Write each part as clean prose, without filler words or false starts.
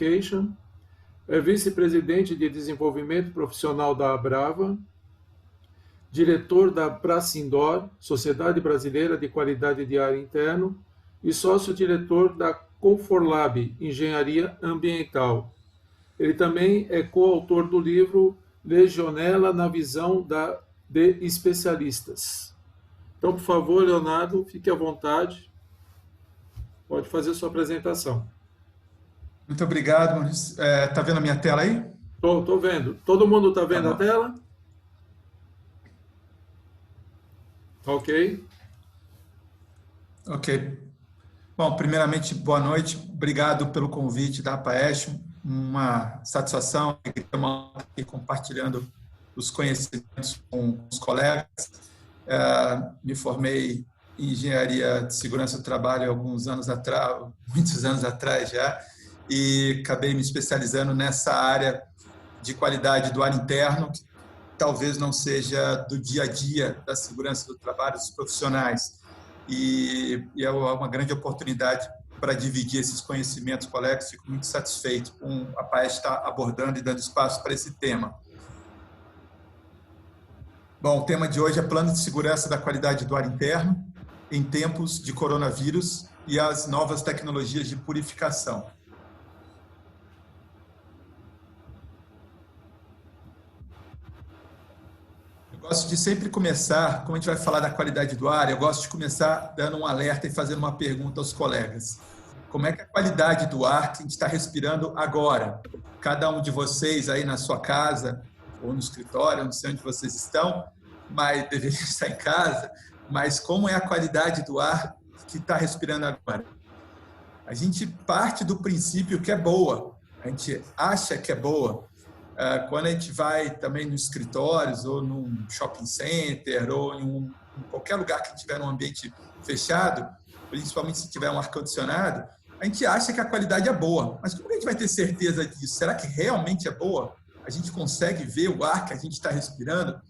Certification, é vice-presidente de desenvolvimento profissional da Abrava, diretor da Bracindor, Sociedade Brasileira de Qualidade de Ar Interno, e sócio-diretor da Conforlab, Engenharia Ambiental. Ele também é coautor do livro Legionela na Visão de Especialistas. Então, por favor, Leonardo, fique à vontade. Pode fazer sua apresentação. Muito obrigado, Maurício. Tá vendo a minha tela aí? Estou vendo. Todo mundo está vendo a tela? Ok. Ok. Bom, primeiramente, boa noite. Obrigado pelo convite da APAESH. Uma satisfação estar aqui compartilhando os conhecimentos com os colegas. Me formei em Engenharia de Segurança do Trabalho alguns anos atrás, muitos anos atrás já, e acabei me especializando nessa área de qualidade do ar interno, que talvez não seja do dia a dia da segurança do trabalho dos profissionais. E é uma grande oportunidade para dividir esses conhecimentos, colegas. Fico muito satisfeito com a PAESH estar abordando e dando espaço para esse tema. Bom, o tema de hoje é Plano de Segurança da Qualidade do Ar Interno em tempos de coronavírus e as novas tecnologias de purificação. Eu gosto de sempre começar, como a gente vai falar da qualidade do ar, eu gosto de começar dando um alerta e fazendo uma pergunta aos colegas. Como é que é a qualidade do ar que a gente está respirando agora? Cada um de vocês aí na sua casa ou no escritório, não sei onde vocês estão, mas deveriam estar em casa, mas como é a qualidade do ar que está respirando agora? A gente parte do princípio que é boa, a gente acha que é boa. Quando a gente vai também nos escritórios ou num shopping center ou em qualquer lugar que tiver um ambiente fechado, principalmente se tiver um ar-condicionado, a gente acha que a qualidade é boa. Mas como a gente vai ter certeza disso? Será que realmente é boa? A gente consegue ver o ar que a gente está respirando?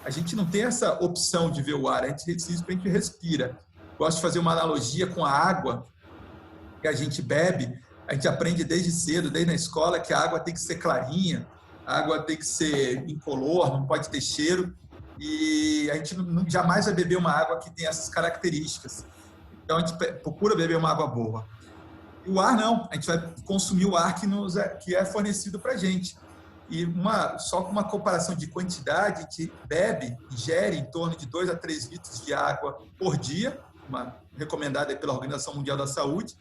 A gente não tem essa opção de ver o ar, a gente simplesmente respira. Gosto de fazer uma analogia com a água que a gente bebe. A gente aprende desde cedo, desde a escola, que a água tem que ser clarinha, a água tem que ser incolor, não pode ter cheiro, e a gente jamais vai beber uma água que tem essas características. Então, a gente procura beber uma água boa. E o ar não, a gente vai consumir o ar que é fornecido para a gente. E só com uma comparação de quantidade, a gente bebe, ingere em torno de 2 a 3 litros de água por dia, recomendada pela Organização Mundial da Saúde,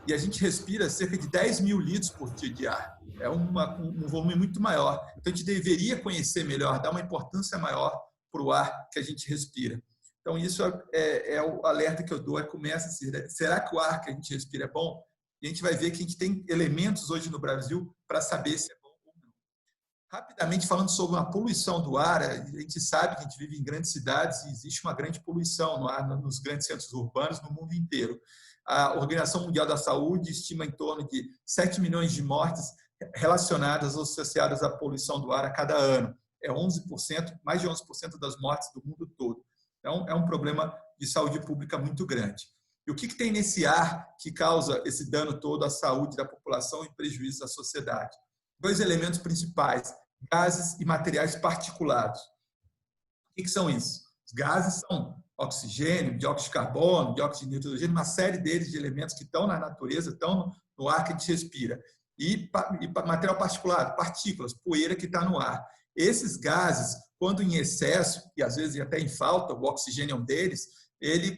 e a gente respira cerca de 10 mil litros por dia de ar. É um volume muito maior. Então, a gente deveria conhecer melhor, dar uma importância maior para o ar que a gente respira. Então, isso é o alerta que eu dou. Começa assim, será que o ar que a gente respira é bom? E a gente vai ver que a gente tem elementos hoje no Brasil para saber se é bom ou não. Rapidamente, falando sobre uma poluição do ar, a gente sabe que a gente vive em grandes cidades e existe uma grande poluição no ar nos grandes centros urbanos no mundo inteiro. A Organização Mundial da Saúde estima em torno de 7 milhões de mortes relacionadas ou associadas à poluição do ar a cada ano. É 11%, mais de 11% das mortes do mundo todo. Então, é um problema de saúde pública muito grande. E o que tem nesse ar que causa esse dano todo à saúde da população e prejuízo à sociedade? 2 elementos principais: gases e materiais particulados. O que são isso? Os gases são oxigênio, dióxido de carbono, dióxido de nitrogênio, uma série deles de elementos que estão na natureza, estão no ar que a gente respira. E material particulado, partículas, poeira que está no ar. Esses gases, quando em excesso, e às vezes até em falta, o oxigênio é um deles,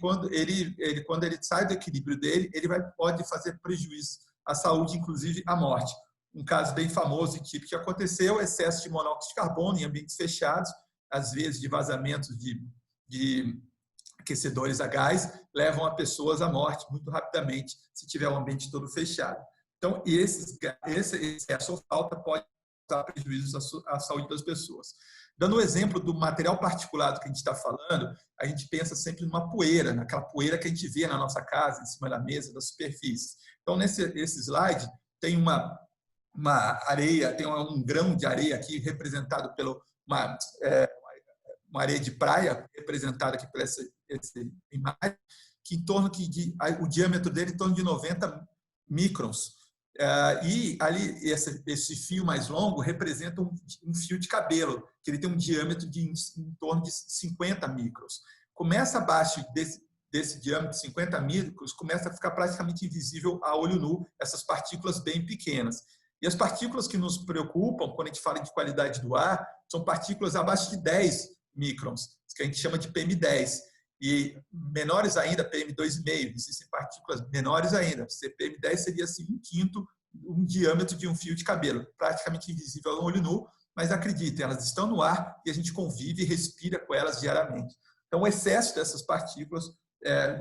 quando ele sai do equilíbrio dele, pode fazer prejuízo à saúde, inclusive à morte. Um caso bem famoso e típico que aconteceu: excesso de monóxido de carbono em ambientes fechados, às vezes de vazamentos de aquecedores a gás, levam a pessoas à morte muito rapidamente, se tiver o ambiente todo fechado. Então, esse excesso ou falta pode causar prejuízos à saúde das pessoas. Dando o exemplo do material particulado que a gente está falando, a gente pensa sempre numa poeira, naquela poeira que a gente vê na nossa casa, em cima da mesa, da superfície. Então, nesse slide, tem uma areia, tem um grão de areia aqui representado pela uma areia de praia, representada aqui por essa imagem, que o diâmetro dele é em torno de 90 microns. E ali, esse fio mais longo representa um fio de cabelo, que ele tem um diâmetro de em torno de 50 microns. Começa abaixo desse diâmetro de 50 microns, começa a ficar praticamente invisível a olho nu, essas partículas bem pequenas. E as partículas que nos preocupam, quando a gente fala de qualidade do ar, são partículas abaixo de 10 microns, que a gente chama de PM10. E menores ainda, PM2,5, existem partículas menores ainda. PM10 seria assim, 1/5 um diâmetro de um fio de cabelo, praticamente invisível ao olho nu, mas acreditem, elas estão no ar e a gente convive e respira com elas diariamente. Então, o excesso dessas partículas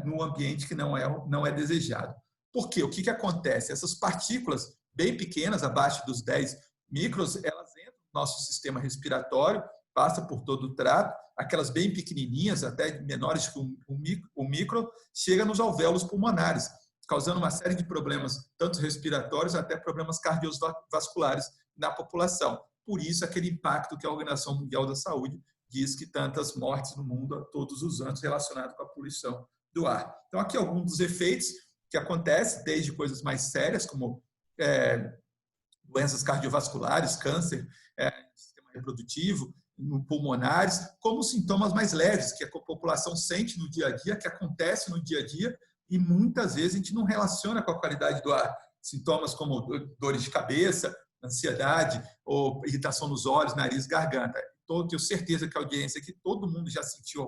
no ambiente que não é desejado. Por quê? O que acontece? Essas partículas bem pequenas, abaixo dos 10 microns, elas entram no nosso sistema respiratório, passa por todo o trato, aquelas bem pequenininhas, até menores que um micro, chega nos alvéolos pulmonares, causando uma série de problemas, tanto respiratórios até problemas cardiovasculares na população. Por isso, aquele impacto que a Organização Mundial da Saúde diz que tantas mortes no mundo todos os anos relacionadas com a poluição do ar. Então, aqui alguns dos efeitos que acontecem, desde coisas mais sérias, como doenças cardiovasculares, câncer, sistema reprodutivo, pulmonares, como sintomas mais leves, que a população sente no dia a dia, que acontece no dia a dia, e muitas vezes a gente não relaciona com a qualidade do ar. Sintomas como dores de cabeça, ansiedade, ou irritação nos olhos, nariz, garganta. Tenho certeza que a audiência aqui, todo mundo já sentiu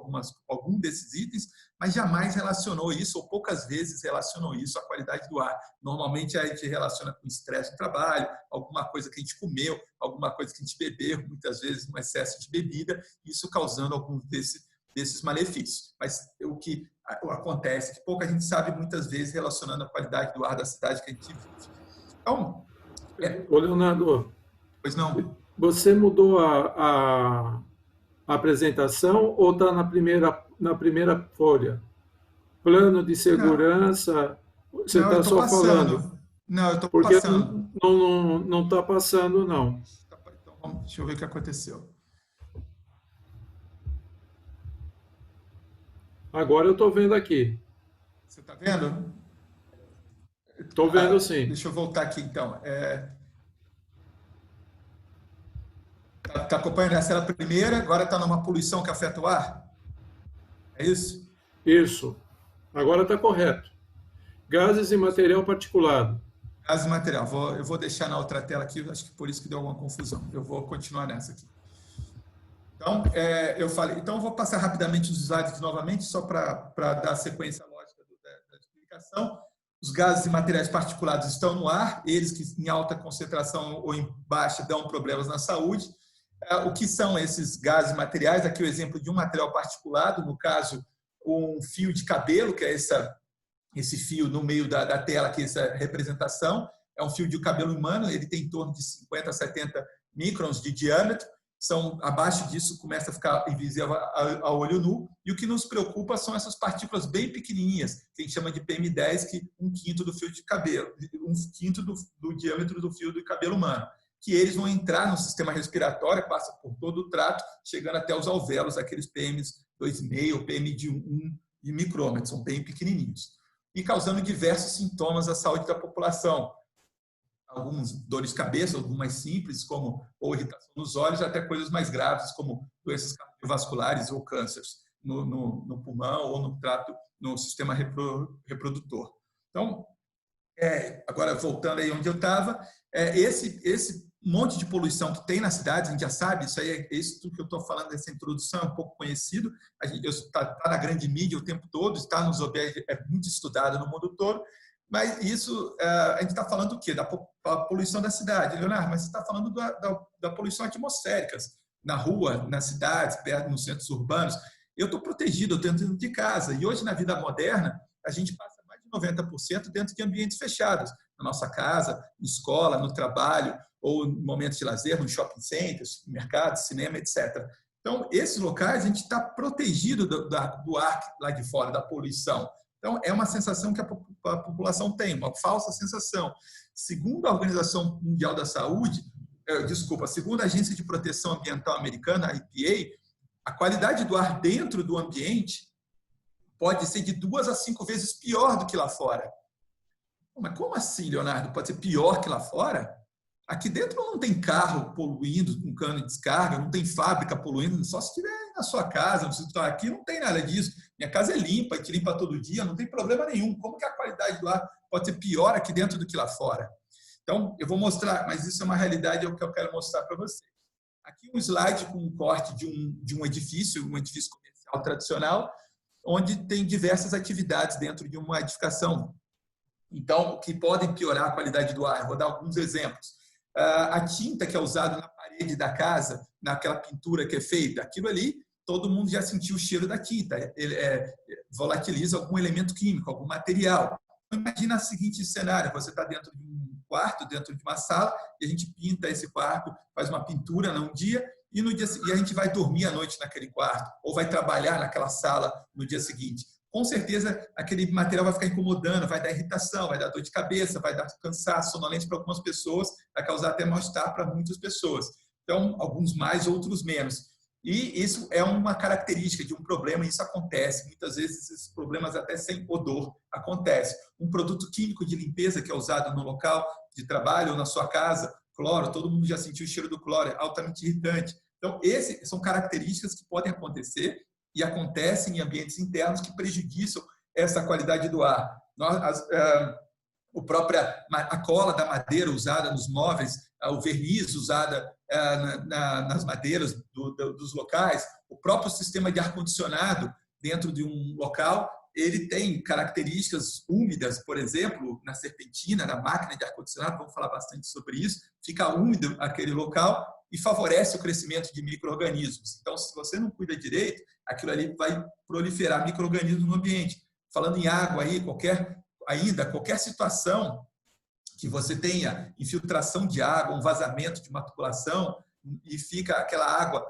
algum desses itens, mas jamais relacionou isso, ou poucas vezes relacionou isso à qualidade do ar. Normalmente a gente relaciona com estresse no trabalho, alguma coisa que a gente comeu, alguma coisa que a gente bebeu, muitas vezes um excesso de bebida, isso causando algum desses malefícios. Mas o que acontece é que pouca gente sabe, muitas vezes, relacionando a qualidade do ar da cidade que a gente vive. Então, Ô, Leonardo, pois não? Você mudou a apresentação ou está na primeira folha? Plano de segurança, você está só falando? Não, eu estou passando. Porque não está passando, não. Então, deixa eu ver o que aconteceu. Agora eu estou vendo aqui. Você está vendo? Estou vendo, sim. Deixa eu voltar aqui, então. Está acompanhando essa era a primeira, agora está numa poluição que afeta o ar? É isso? Isso. Agora está correto. Gases e material particulado. Gases e material. Eu vou deixar na outra tela aqui, acho que por isso que deu alguma confusão. Eu vou continuar nessa aqui. Então, eu falei. Então, eu vou passar rapidamente os slides novamente, só para dar a sequência lógica da explicação. Os gases e materiais particulados estão no ar, eles que em alta concentração ou em baixa dão problemas na saúde. O que são esses gases e materiais? Aqui o exemplo de um material particulado, no caso, um fio de cabelo, que é esse fio no meio da tela, aqui, essa representação. É um fio de cabelo humano, ele tem em torno de 50 a 70 microns de diâmetro. Abaixo disso começa a ficar invisível a olho nu. E o que nos preocupa são essas partículas bem pequenininhas, que a gente chama de PM10, que 1/5 do fio de cabelo, 1/5 do diâmetro do fio de cabelo humano, que eles vão entrar no sistema respiratório, passa por todo o trato, chegando até os alvéolos, aqueles PM2,5 ou PM de 1 micrômetros, são bem pequenininhos, e causando diversos sintomas à saúde da população. Algumas dores de cabeça, algumas mais simples, como ou irritação nos olhos, até coisas mais graves, como doenças cardiovasculares ou cânceres no pulmão ou no trato, no sistema reprodutor. Então, agora voltando aí onde eu estava, esse monte de poluição que tem nas cidades, a gente já sabe, isso que eu estou falando dessa introdução é um pouco conhecido, está na grande mídia o tempo todo, está nos OBS, é muito estudado no mundo todo, mas isso, a gente está falando do quê? Da poluição da cidade, Leonardo, mas você está falando da poluição atmosférica, na rua, nas cidades, perto, nos centros urbanos. Eu estou protegido, eu estou dentro de casa, e hoje na vida moderna, a gente passa mais de 90% dentro de ambientes fechados, na nossa casa, na escola, no trabalho, ou em momentos de lazer, no shopping centers, mercado, cinema, etc. Então, esses locais, a gente está protegido do ar lá de fora, da poluição. Então, é uma sensação que a população tem, uma falsa sensação. Segundo a Organização Mundial da Saúde, segundo a Agência de Proteção Ambiental Americana, a EPA, a qualidade do ar dentro do ambiente pode ser de 2 a 5 vezes pior do que lá fora. Mas como assim, Leonardo? Pode ser pior que lá fora? Aqui dentro não tem carro poluindo com cano de descarga, não tem fábrica poluindo, só se estiver na sua casa. Aqui não tem nada disso. Minha casa é limpa, a gente limpa todo dia, não tem problema nenhum. Como que a qualidade do ar pode ser pior aqui dentro do que lá fora? Então, eu vou mostrar, mas isso é uma realidade, é o que eu quero mostrar para você. Aqui um slide com um corte de um edifício comercial tradicional, onde tem diversas atividades dentro de uma edificação. Então, que podem piorar a qualidade do ar. Eu vou dar alguns exemplos. A tinta que é usada na parede da casa, naquela pintura que é feita, aquilo ali, todo mundo já sentiu o cheiro da tinta. Ele volatiliza algum elemento químico, algum material. Imagina o seguinte cenário: você está dentro de um quarto, dentro de uma sala, e a gente pinta esse quarto, faz uma pintura num dia, e no dia e a gente vai dormir à noite naquele quarto, ou vai trabalhar naquela sala no dia seguinte. Com certeza, aquele material vai ficar incomodando, vai dar irritação, vai dar dor de cabeça, vai dar cansaço, sonolência para algumas pessoas, vai causar até mal-estar para muitas pessoas. Então, alguns mais, outros menos. E isso é uma característica de um problema, e isso acontece. Muitas vezes, esses problemas até sem odor acontecem. Um produto químico de limpeza que é usado no local de trabalho ou na sua casa, cloro, todo mundo já sentiu o cheiro do cloro, é altamente irritante. Então, essas são características que podem acontecer e acontecem em ambientes internos que prejudiciam essa qualidade do ar. A cola da madeira usada nos móveis, o verniz usado nas madeiras dos locais, o próprio sistema de ar-condicionado dentro de um local, ele tem características úmidas, por exemplo, na serpentina, na máquina de ar-condicionado, vamos falar bastante sobre isso, fica úmido aquele local e favorece o crescimento de micro-organismos. Então, se você não cuida direito, aquilo ali vai proliferar micro-organismos no ambiente. Falando em água aí, qualquer situação que você tenha infiltração de água, um vazamento de uma tubulação, e fica aquela água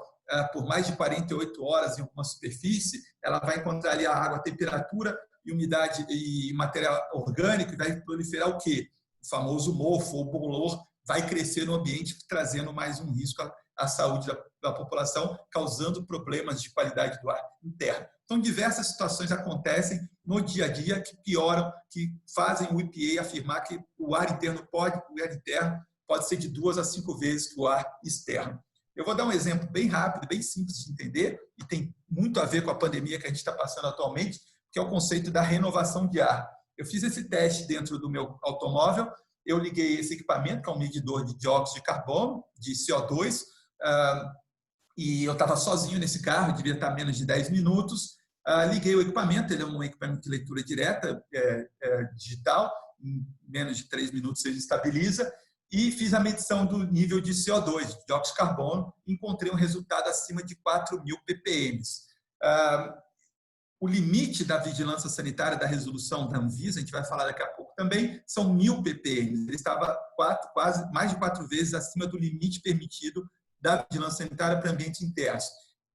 por mais de 48 horas em uma superfície, ela vai encontrar ali a água, a temperatura e umidade e material orgânico, e vai proliferar o quê? O famoso mofo ou bolor vai crescer no ambiente, trazendo mais um risco à saúde da população, causando problemas de qualidade do ar interno. Então, diversas situações acontecem no dia a dia que pioram, que fazem o EPA afirmar que o ar interno pode ser de 2 a 5 vezes que o ar externo. Eu vou dar um exemplo bem rápido, bem simples de entender, e tem muito a ver com a pandemia que a gente está passando atualmente, que é o conceito da renovação de ar. Eu fiz esse teste dentro do meu automóvel, eu liguei esse equipamento, que é um medidor de dióxido de carbono, de CO2, e eu estava sozinho nesse carro, devia estar menos de 10 minutos. Liguei o equipamento, ele é um equipamento de leitura direta, digital, em menos de 3 minutos ele estabiliza, e fiz a medição do nível de CO2, de dióxido de carbono, e encontrei um resultado acima de 4.000 ppm. O limite da vigilância sanitária, da resolução da Anvisa, a gente vai falar daqui a pouco também, são 1.000 ppm. Ele estava quase mais de 4 vezes acima do limite permitido da vigilância sanitária para ambientes internos.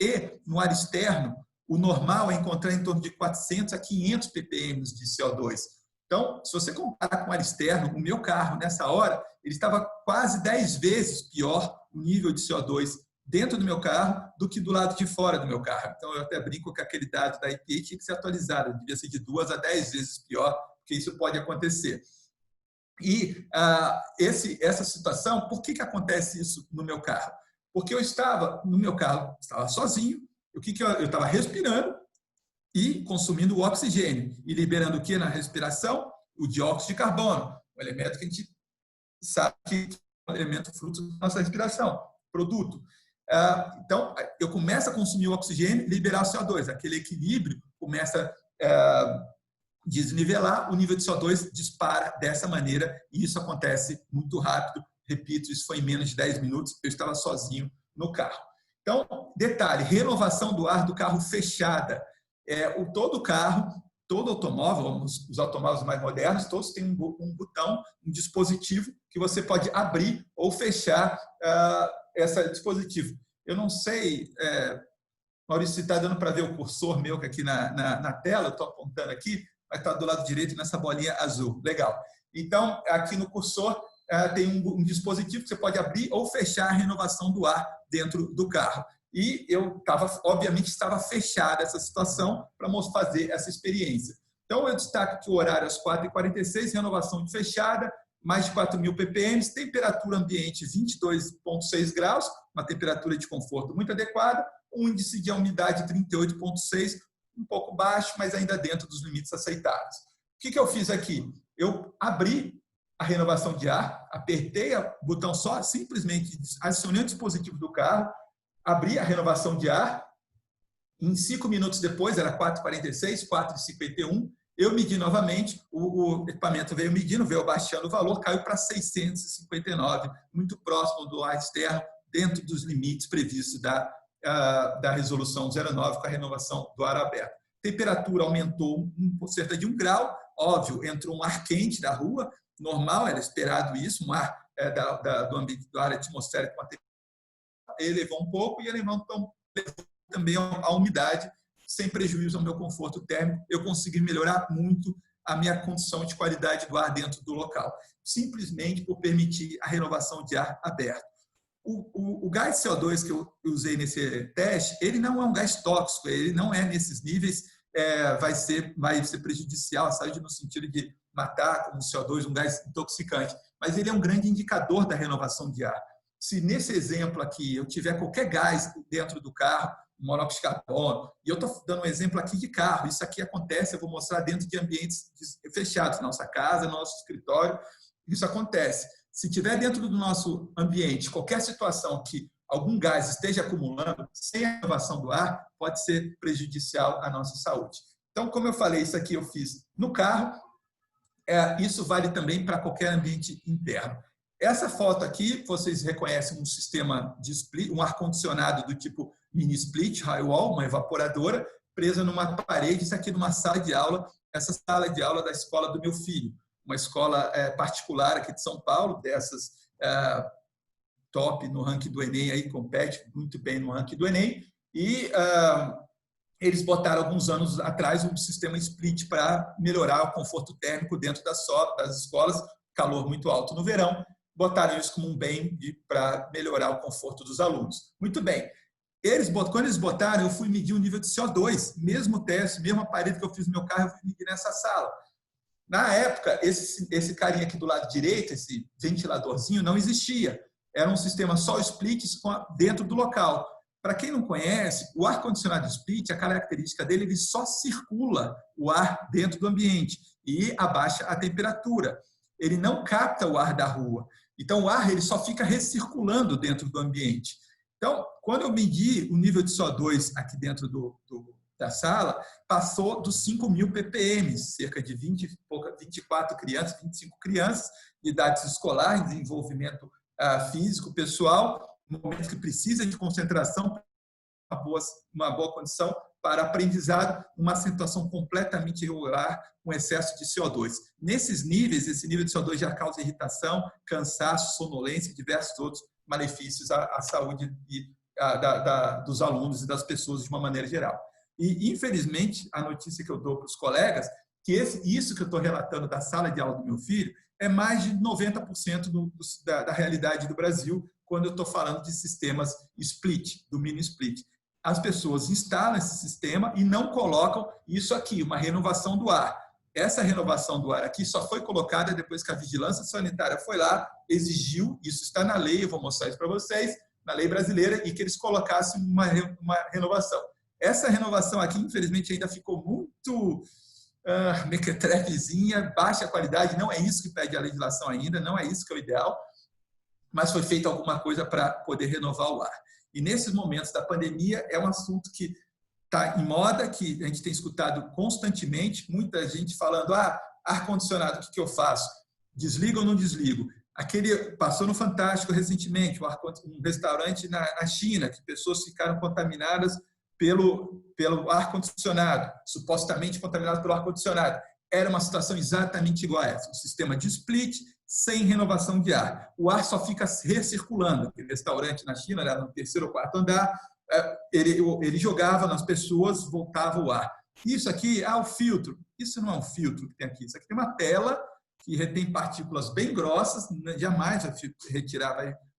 E, no ar externo, o normal é encontrar em torno de 400 a 500 ppm de CO2. Então, se você comparar com o ar externo, o meu carro, nessa hora, ele estava quase 10 vezes pior o nível de CO2 dentro do meu carro do que do lado de fora do meu carro. Então, eu até brinco que aquele dado da EPA tinha que ser atualizado, devia ser de 2 a 10 vezes pior, porque isso pode acontecer. E essa situação, por que acontece isso no meu carro? Porque eu estava no meu carro, estava sozinho, eu estava respirando e consumindo o oxigênio, e liberando o que na respiração? O dióxido de carbono, um elemento que a gente sabe que é um elemento fruto da nossa respiração, produto. Então, eu começo a consumir o oxigênio e liberar o CO2. Aquele equilíbrio começa a desnivelar, o nível de CO2 dispara dessa maneira, e isso acontece muito rápido. Repito, isso foi em menos de 10 minutos, eu estava sozinho no carro. Então, detalhe, renovação do ar do carro fechada. Todo carro, todo automóvel, os automóveis mais modernos, todos têm um botão, um dispositivo que você pode abrir ou fechar esse dispositivo. Eu não sei, Maurício, se está dando para ver o cursor meu aqui na tela, eu estou apontando aqui, vai estar do lado direito nessa bolinha azul. Legal. Então, aqui no cursor tem um dispositivo que você pode abrir ou fechar a renovação do ar dentro do carro. E eu obviamente estava fechada essa situação para fazer essa experiência. Então, eu destaco que o horário às 4h46, renovação de fechada, mais de 4.000 ppm, temperatura ambiente 22,6 graus, uma temperatura de conforto muito adequada, um índice de umidade 38,6, um pouco baixo, mas ainda dentro dos limites aceitáveis. O que eu fiz aqui? Eu abri a renovação de ar, apertei o botão só, simplesmente acionei o dispositivo do carro, abri a renovação de ar, em 5 minutos depois, era 4h46, 4h51, eu medi novamente, o equipamento veio medindo, veio baixando o valor, caiu para 659, muito próximo do ar externo, dentro dos limites previstos da resolução 09 com a renovação do ar aberto. Temperatura aumentou cerca de 1 grau, óbvio, entrou um ar quente da rua, normal, era esperado isso, um ar do ambiente do ar atmosférico, elevou um pouco e elevou também a umidade, sem prejuízo ao meu conforto térmico, eu consegui melhorar muito a minha condição de qualidade do ar dentro do local, simplesmente por permitir a renovação de ar aberto. O gás CO2 que eu usei nesse teste, ele não é um gás tóxico, ele não é nesses níveis, vai ser prejudicial à saúde no sentido de matar como CO2, um gás intoxicante, mas ele é um grande indicador da renovação de ar. Se nesse exemplo aqui eu tiver qualquer gás dentro do carro, monóxido de carbono, e eu estou dando um exemplo aqui de carro, isso aqui acontece, eu vou mostrar dentro de ambientes fechados, nossa casa, nosso escritório, isso acontece. Se tiver dentro do nosso ambiente qualquer situação que algum gás esteja acumulando, sem a renovação do ar, pode ser prejudicial à nossa saúde. Então, como eu falei, isso aqui eu fiz no carro, isso vale também para qualquer ambiente interno. Essa foto aqui, vocês reconhecem um sistema de split, um ar-condicionado do tipo mini split, high wall, uma evaporadora, presa numa parede, isso aqui numa sala de aula, essa sala de aula da escola do meu filho, uma escola particular aqui de São Paulo, dessas top no ranking do Enem, aí compete muito bem no ranking do Enem, e eles botaram alguns anos atrás um sistema split para melhorar o conforto térmico dentro das escolas, calor muito alto no verão, botaram isso como um bem para melhorar o conforto dos alunos. Muito bem. Quando eles botaram, eu fui medir o nível de CO2, mesmo teste, mesmo aparelho que eu fiz no meu carro, eu fui medir nessa sala. Na época, esse carinha aqui do lado direito, esse ventiladorzinho, não existia. Era um sistema só split dentro do local. Para quem não conhece, o ar-condicionado split, a característica dele, ele só circula o ar dentro do ambiente e abaixa a temperatura. Ele não capta o ar da rua. Então, o ar ele só fica recirculando dentro do ambiente. Então, quando eu medi o nível de CO2 aqui dentro da sala, passou dos 5.000 ppm, cerca de 24 crianças, 25 crianças, de idades escolares, desenvolvimento físico, pessoal, momentos que precisa de concentração, uma boa condição para aprendizado, uma acentuação completamente irregular com excesso de CO2. Nesses níveis, esse nível de CO2 já causa irritação, cansaço, sonolência e diversos outros malefícios à saúde dos alunos e das pessoas de uma maneira geral. E, infelizmente, a notícia que eu dou para os colegas, que isso que eu estou relatando da sala de aula do meu filho, é mais de 90% da realidade do Brasil, quando eu estou falando de sistemas split, do mini split. As pessoas instalam esse sistema e não colocam isso aqui, uma renovação do ar. Essa renovação do ar aqui só foi colocada depois que a vigilância sanitária foi lá, exigiu, isso está na lei, eu vou mostrar isso para vocês, na lei brasileira, e que eles colocassem uma renovação. Essa renovação aqui, infelizmente, ainda ficou muito mequetrefezinha, baixa qualidade, não é isso que pede a legislação ainda, não é isso que é o ideal, mas foi feita alguma coisa para poder renovar o ar. E nesses momentos da pandemia é um assunto que está em moda, que a gente tem escutado constantemente, muita gente falando, ar-condicionado, o que eu faço? Desligo ou não desligo? Passou no Fantástico recentemente, um restaurante na China, que pessoas ficaram contaminadas pelo ar-condicionado, supostamente contaminadas pelo ar-condicionado. Era uma situação exatamente igual a essa, um sistema de split, sem renovação de ar. O ar só fica recirculando. Aquele restaurante na China, era no 3º ou 4º andar, ele jogava nas pessoas, voltava o ar. Isso aqui, o filtro. Isso não é um filtro que tem aqui. Isso aqui tem uma tela que retém partículas bem grossas, jamais vai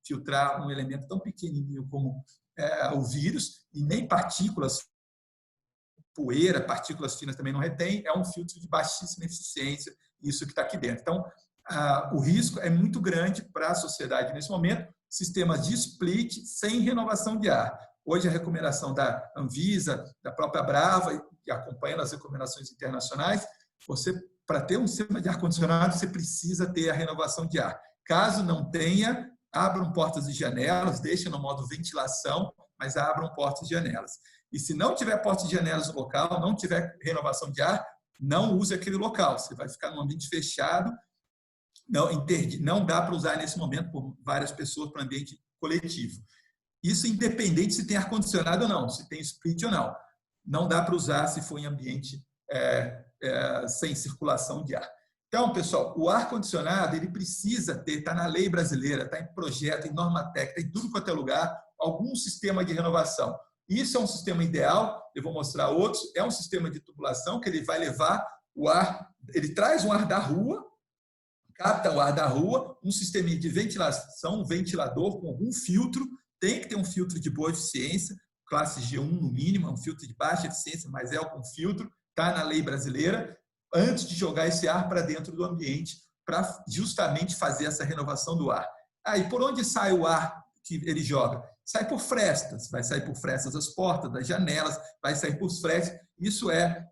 filtrar um elemento tão pequenininho como o vírus, e nem partículas poeira, partículas finas também não retém, é um filtro de baixíssima eficiência, isso que está aqui dentro. Então, o risco é muito grande para a sociedade nesse momento, sistemas de split sem renovação de ar. Hoje, a recomendação da Anvisa, da própria Brava, e acompanhando as recomendações internacionais, para ter um sistema de ar-condicionado, você precisa ter a renovação de ar. Caso não tenha, abram portas e janelas, deixem no modo ventilação, mas abram portas e janelas. E se não tiver portas e janelas no local, não tiver renovação de ar, não use aquele local. Você vai ficar num ambiente fechado, não dá para usar nesse momento por várias pessoas para o ambiente coletivo. Isso independente se tem ar-condicionado ou não, se tem split ou não. Não dá para usar se for em ambiente sem circulação de ar. Então, pessoal, o ar-condicionado, ele precisa ter, está na lei brasileira, está em projeto, em norma técnica, em tudo quanto é lugar, algum sistema de renovação. Isso é um sistema ideal, eu vou mostrar outros, é um sistema de tubulação que ele vai levar o ar, ele traz o ar da rua, capta o ar da rua, um sistema de ventilação, um ventilador com algum filtro, tem que ter um filtro de boa eficiência, classe G1 no mínimo, um filtro de baixa eficiência, mas é algum filtro, está na lei brasileira, antes de jogar esse ar para dentro do ambiente, para justamente fazer essa renovação do ar. Aí, por onde sai o ar que ele joga? Sai por frestas, vai sair por frestas das portas, das janelas, vai sair por frestas. Isso é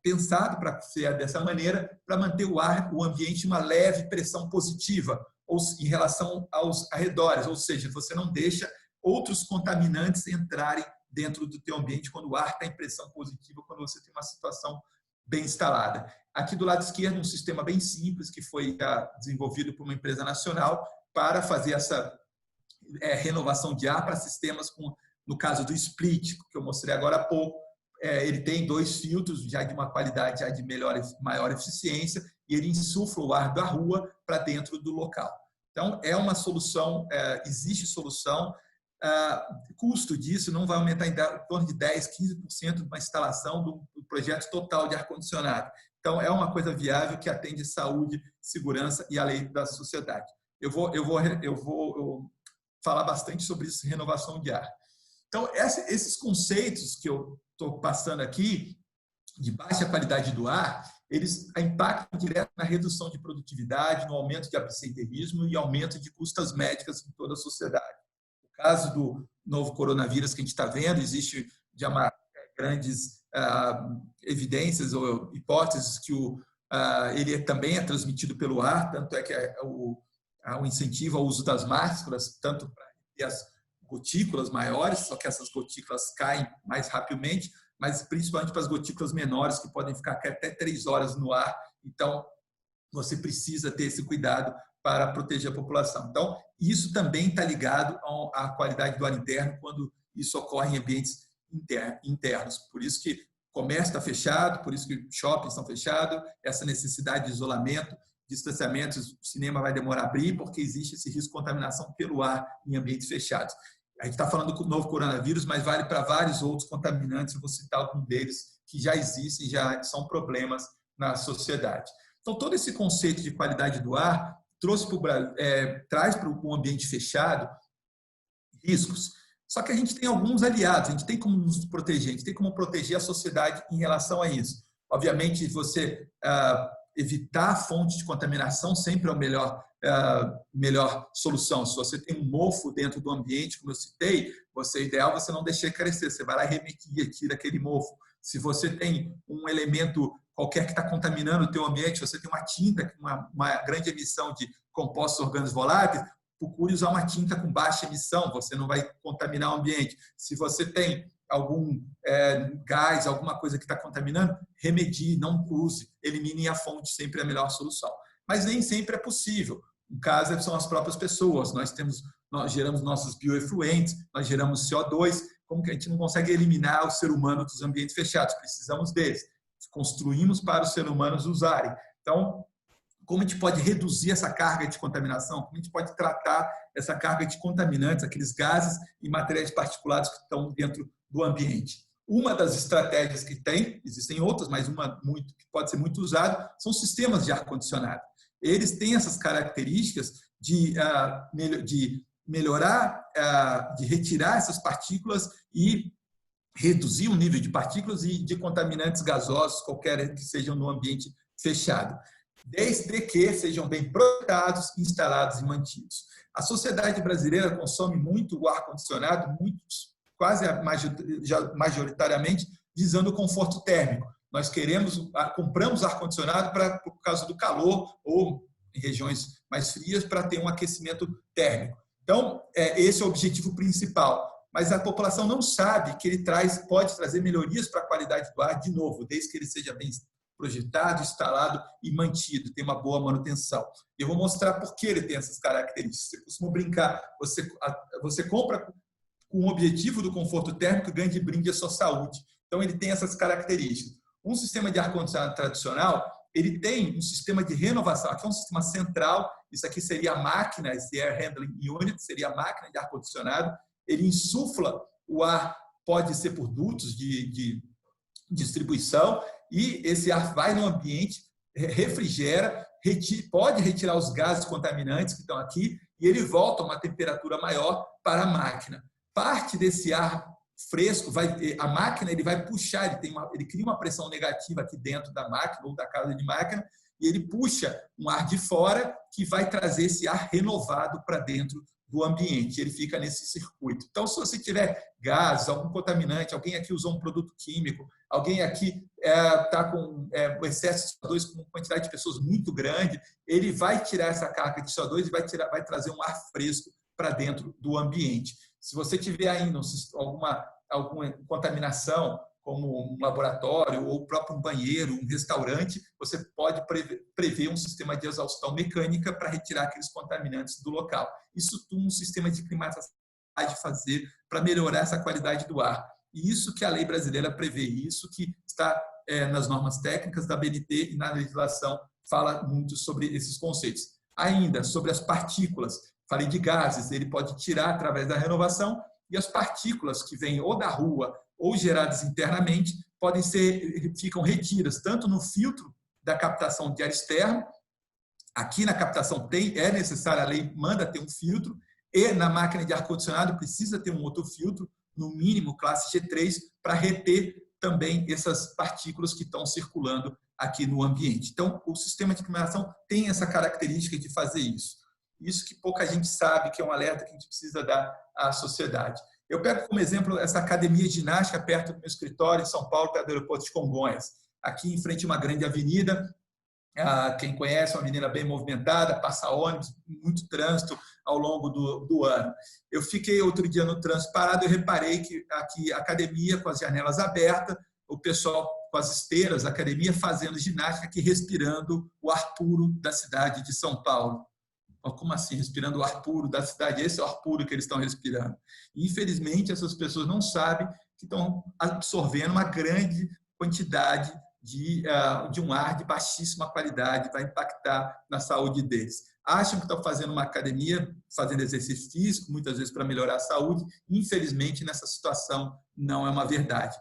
pensado para ser dessa maneira, para manter o ambiente uma leve pressão positiva em relação aos arredores, ou seja, você não deixa outros contaminantes entrarem dentro do teu ambiente quando o ar está em pressão positiva, quando você tem uma situação bem instalada. Aqui do lado esquerdo, um sistema bem simples que foi desenvolvido por uma empresa nacional para fazer essa renovação de ar para sistemas no caso do split, que eu mostrei agora há pouco, ele tem 2 filtros já de uma qualidade já de maior eficiência e ele insufla o ar da rua para dentro do local. Então, é uma solução, existe solução, o custo disso não vai aumentar em torno de 10%, 15% de uma instalação do projeto total de ar-condicionado. Então, é uma coisa viável que atende saúde, segurança e a lei da sociedade. Eu vou falar bastante sobre isso, renovação de ar. Então, esses conceitos que eu estou passando aqui, de baixa qualidade do ar, eles impactam direto na redução de produtividade, no aumento de absenteísmo e aumento de custas médicas em toda a sociedade. No caso do novo coronavírus que a gente está vendo, existe já grandes evidências ou hipóteses que ele também é transmitido pelo ar, tanto é que o incentivo ao uso das máscaras, tanto para as gotículas maiores, só que essas gotículas caem mais rapidamente, mas principalmente para as gotículas menores, que podem ficar até 3 horas no ar. Então, você precisa ter esse cuidado para proteger a população. Então, isso também está ligado à qualidade do ar interno, quando isso ocorre em ambientes internos. Por isso que o comércio está fechado, por isso que shoppings estão fechados, essa necessidade de isolamento, distanciamento, o cinema vai demorar a abrir, porque existe esse risco de contaminação pelo ar em ambientes fechados. A gente está falando do novo coronavírus, mas vale para vários outros contaminantes, eu vou citar algum deles que já existem, já são problemas na sociedade. Então, todo esse conceito de qualidade do ar traz para o ambiente fechado riscos. Só que a gente tem alguns aliados, a gente tem como nos proteger, a gente tem como proteger a sociedade em relação a isso. Obviamente, você evitar a fonte de contaminação sempre é a melhor solução. Se você tem um mofo dentro do ambiente, como eu citei, é ideal você não deixar crescer, você vai lá e remequia, tira aquele mofo. Se você tem um elemento qualquer que está contaminando o teu ambiente, você tem uma tinta, uma grande emissão de compostos orgânicos voláteis, procure usar uma tinta com baixa emissão, você não vai contaminar o ambiente. Se você tem algum gás, alguma coisa que está contaminando, remedie, não use, elimine a fonte, sempre é a melhor solução. Mas nem sempre é possível. No caso, são as próprias pessoas. Nós geramos nossos bioefluentes, nós geramos CO2, como que a gente não consegue eliminar o ser humano dos ambientes fechados? Precisamos deles. Construímos para os seres humanos usarem. Então, como a gente pode reduzir essa carga de contaminação? Como a gente pode tratar essa carga de contaminantes, aqueles gases e materiais particulados que estão dentro do ambiente? Uma das estratégias que tem, existem outras, mas uma que pode ser muito usada, são sistemas de ar-condicionado. Eles têm essas características de melhorar, de retirar essas partículas e reduzir o nível de partículas e de contaminantes gasosos, qualquer que sejam no ambiente fechado, desde que sejam bem projetados, instalados e mantidos. A sociedade brasileira consome muito o ar-condicionado, quase majoritariamente, visando o conforto térmico. Nós compramos ar-condicionado por causa do calor ou em regiões mais frias para ter um aquecimento térmico. Então, esse é o objetivo principal. Mas a população não sabe que ele pode trazer melhorias para a qualidade do ar, de novo, desde que ele seja bem projetado, instalado e mantido, tem uma boa manutenção. E eu vou mostrar por que ele tem essas características. Você costuma brincar, você compra com o objetivo do conforto térmico e ganha de brinde a sua saúde. Então, ele tem essas características. Um sistema de ar-condicionado tradicional, ele tem um sistema de renovação. Aqui é um sistema central, isso aqui seria a máquina, esse Air Handling Unit, seria a máquina de ar-condicionado. Ele insufla o ar, pode ser por dutos de distribuição, e esse ar vai no ambiente, refrigera, pode retirar os gases contaminantes que estão aqui, e ele volta a uma temperatura maior para a máquina. Parte desse ar fresco, a máquina ele vai puxar, ele cria uma pressão negativa aqui dentro da máquina ou da casa de máquina, e ele puxa um ar de fora que vai trazer esse ar renovado para dentro do ambiente, ele fica nesse circuito. Então, se você tiver gases, algum contaminante, alguém aqui usou um produto químico, alguém aqui está com o excesso de CO2 com uma quantidade de pessoas muito grande, ele vai tirar essa carga de CO2 e vai trazer um ar fresco para dentro do ambiente. Se você tiver ainda alguma contaminação, como um laboratório ou o próprio banheiro, um restaurante, você pode prever um sistema de exaustão mecânica para retirar aqueles contaminantes do local. Isso tudo um sistema de climatização pode fazer para melhorar essa qualidade do ar. E isso que a lei brasileira prevê, isso que está nas normas técnicas da ABNT e na legislação fala muito sobre esses conceitos. Ainda sobre as partículas, falei de gases, ele pode tirar através da renovação, e as partículas que vêm ou da rua ou geradas internamente ficam retidas tanto no filtro da captação de ar externo, aqui na captação é necessário, a lei manda ter um filtro, e na máquina de ar-condicionado precisa ter um outro filtro, no mínimo classe G3, para reter também essas partículas que estão circulando aqui no ambiente. Então, o sistema de climatização tem essa característica de fazer isso. Isso que pouca gente sabe, que é um alerta que a gente precisa dar à sociedade. Eu pego como exemplo essa academia de ginástica perto do meu escritório em São Paulo, perto do aeroporto de Congonhas. Aqui em frente a uma grande avenida, quem conhece, uma avenida bem movimentada, passa ônibus, muito trânsito ao longo do ano. Eu fiquei outro dia no trânsito parado e reparei que aqui a academia com as janelas abertas, o pessoal com as esteiras, a academia fazendo ginástica aqui, respirando o ar puro da cidade de São Paulo. Como assim? Respirando o ar puro da cidade? Esse é o ar puro que eles estão respirando. E, infelizmente, essas pessoas não sabem que estão absorvendo uma grande quantidade de um ar de baixíssima qualidade, vai impactar na saúde deles. Acham que estão fazendo uma academia, fazendo exercício físico, muitas vezes para melhorar a saúde. Infelizmente, nessa situação, não é uma verdade.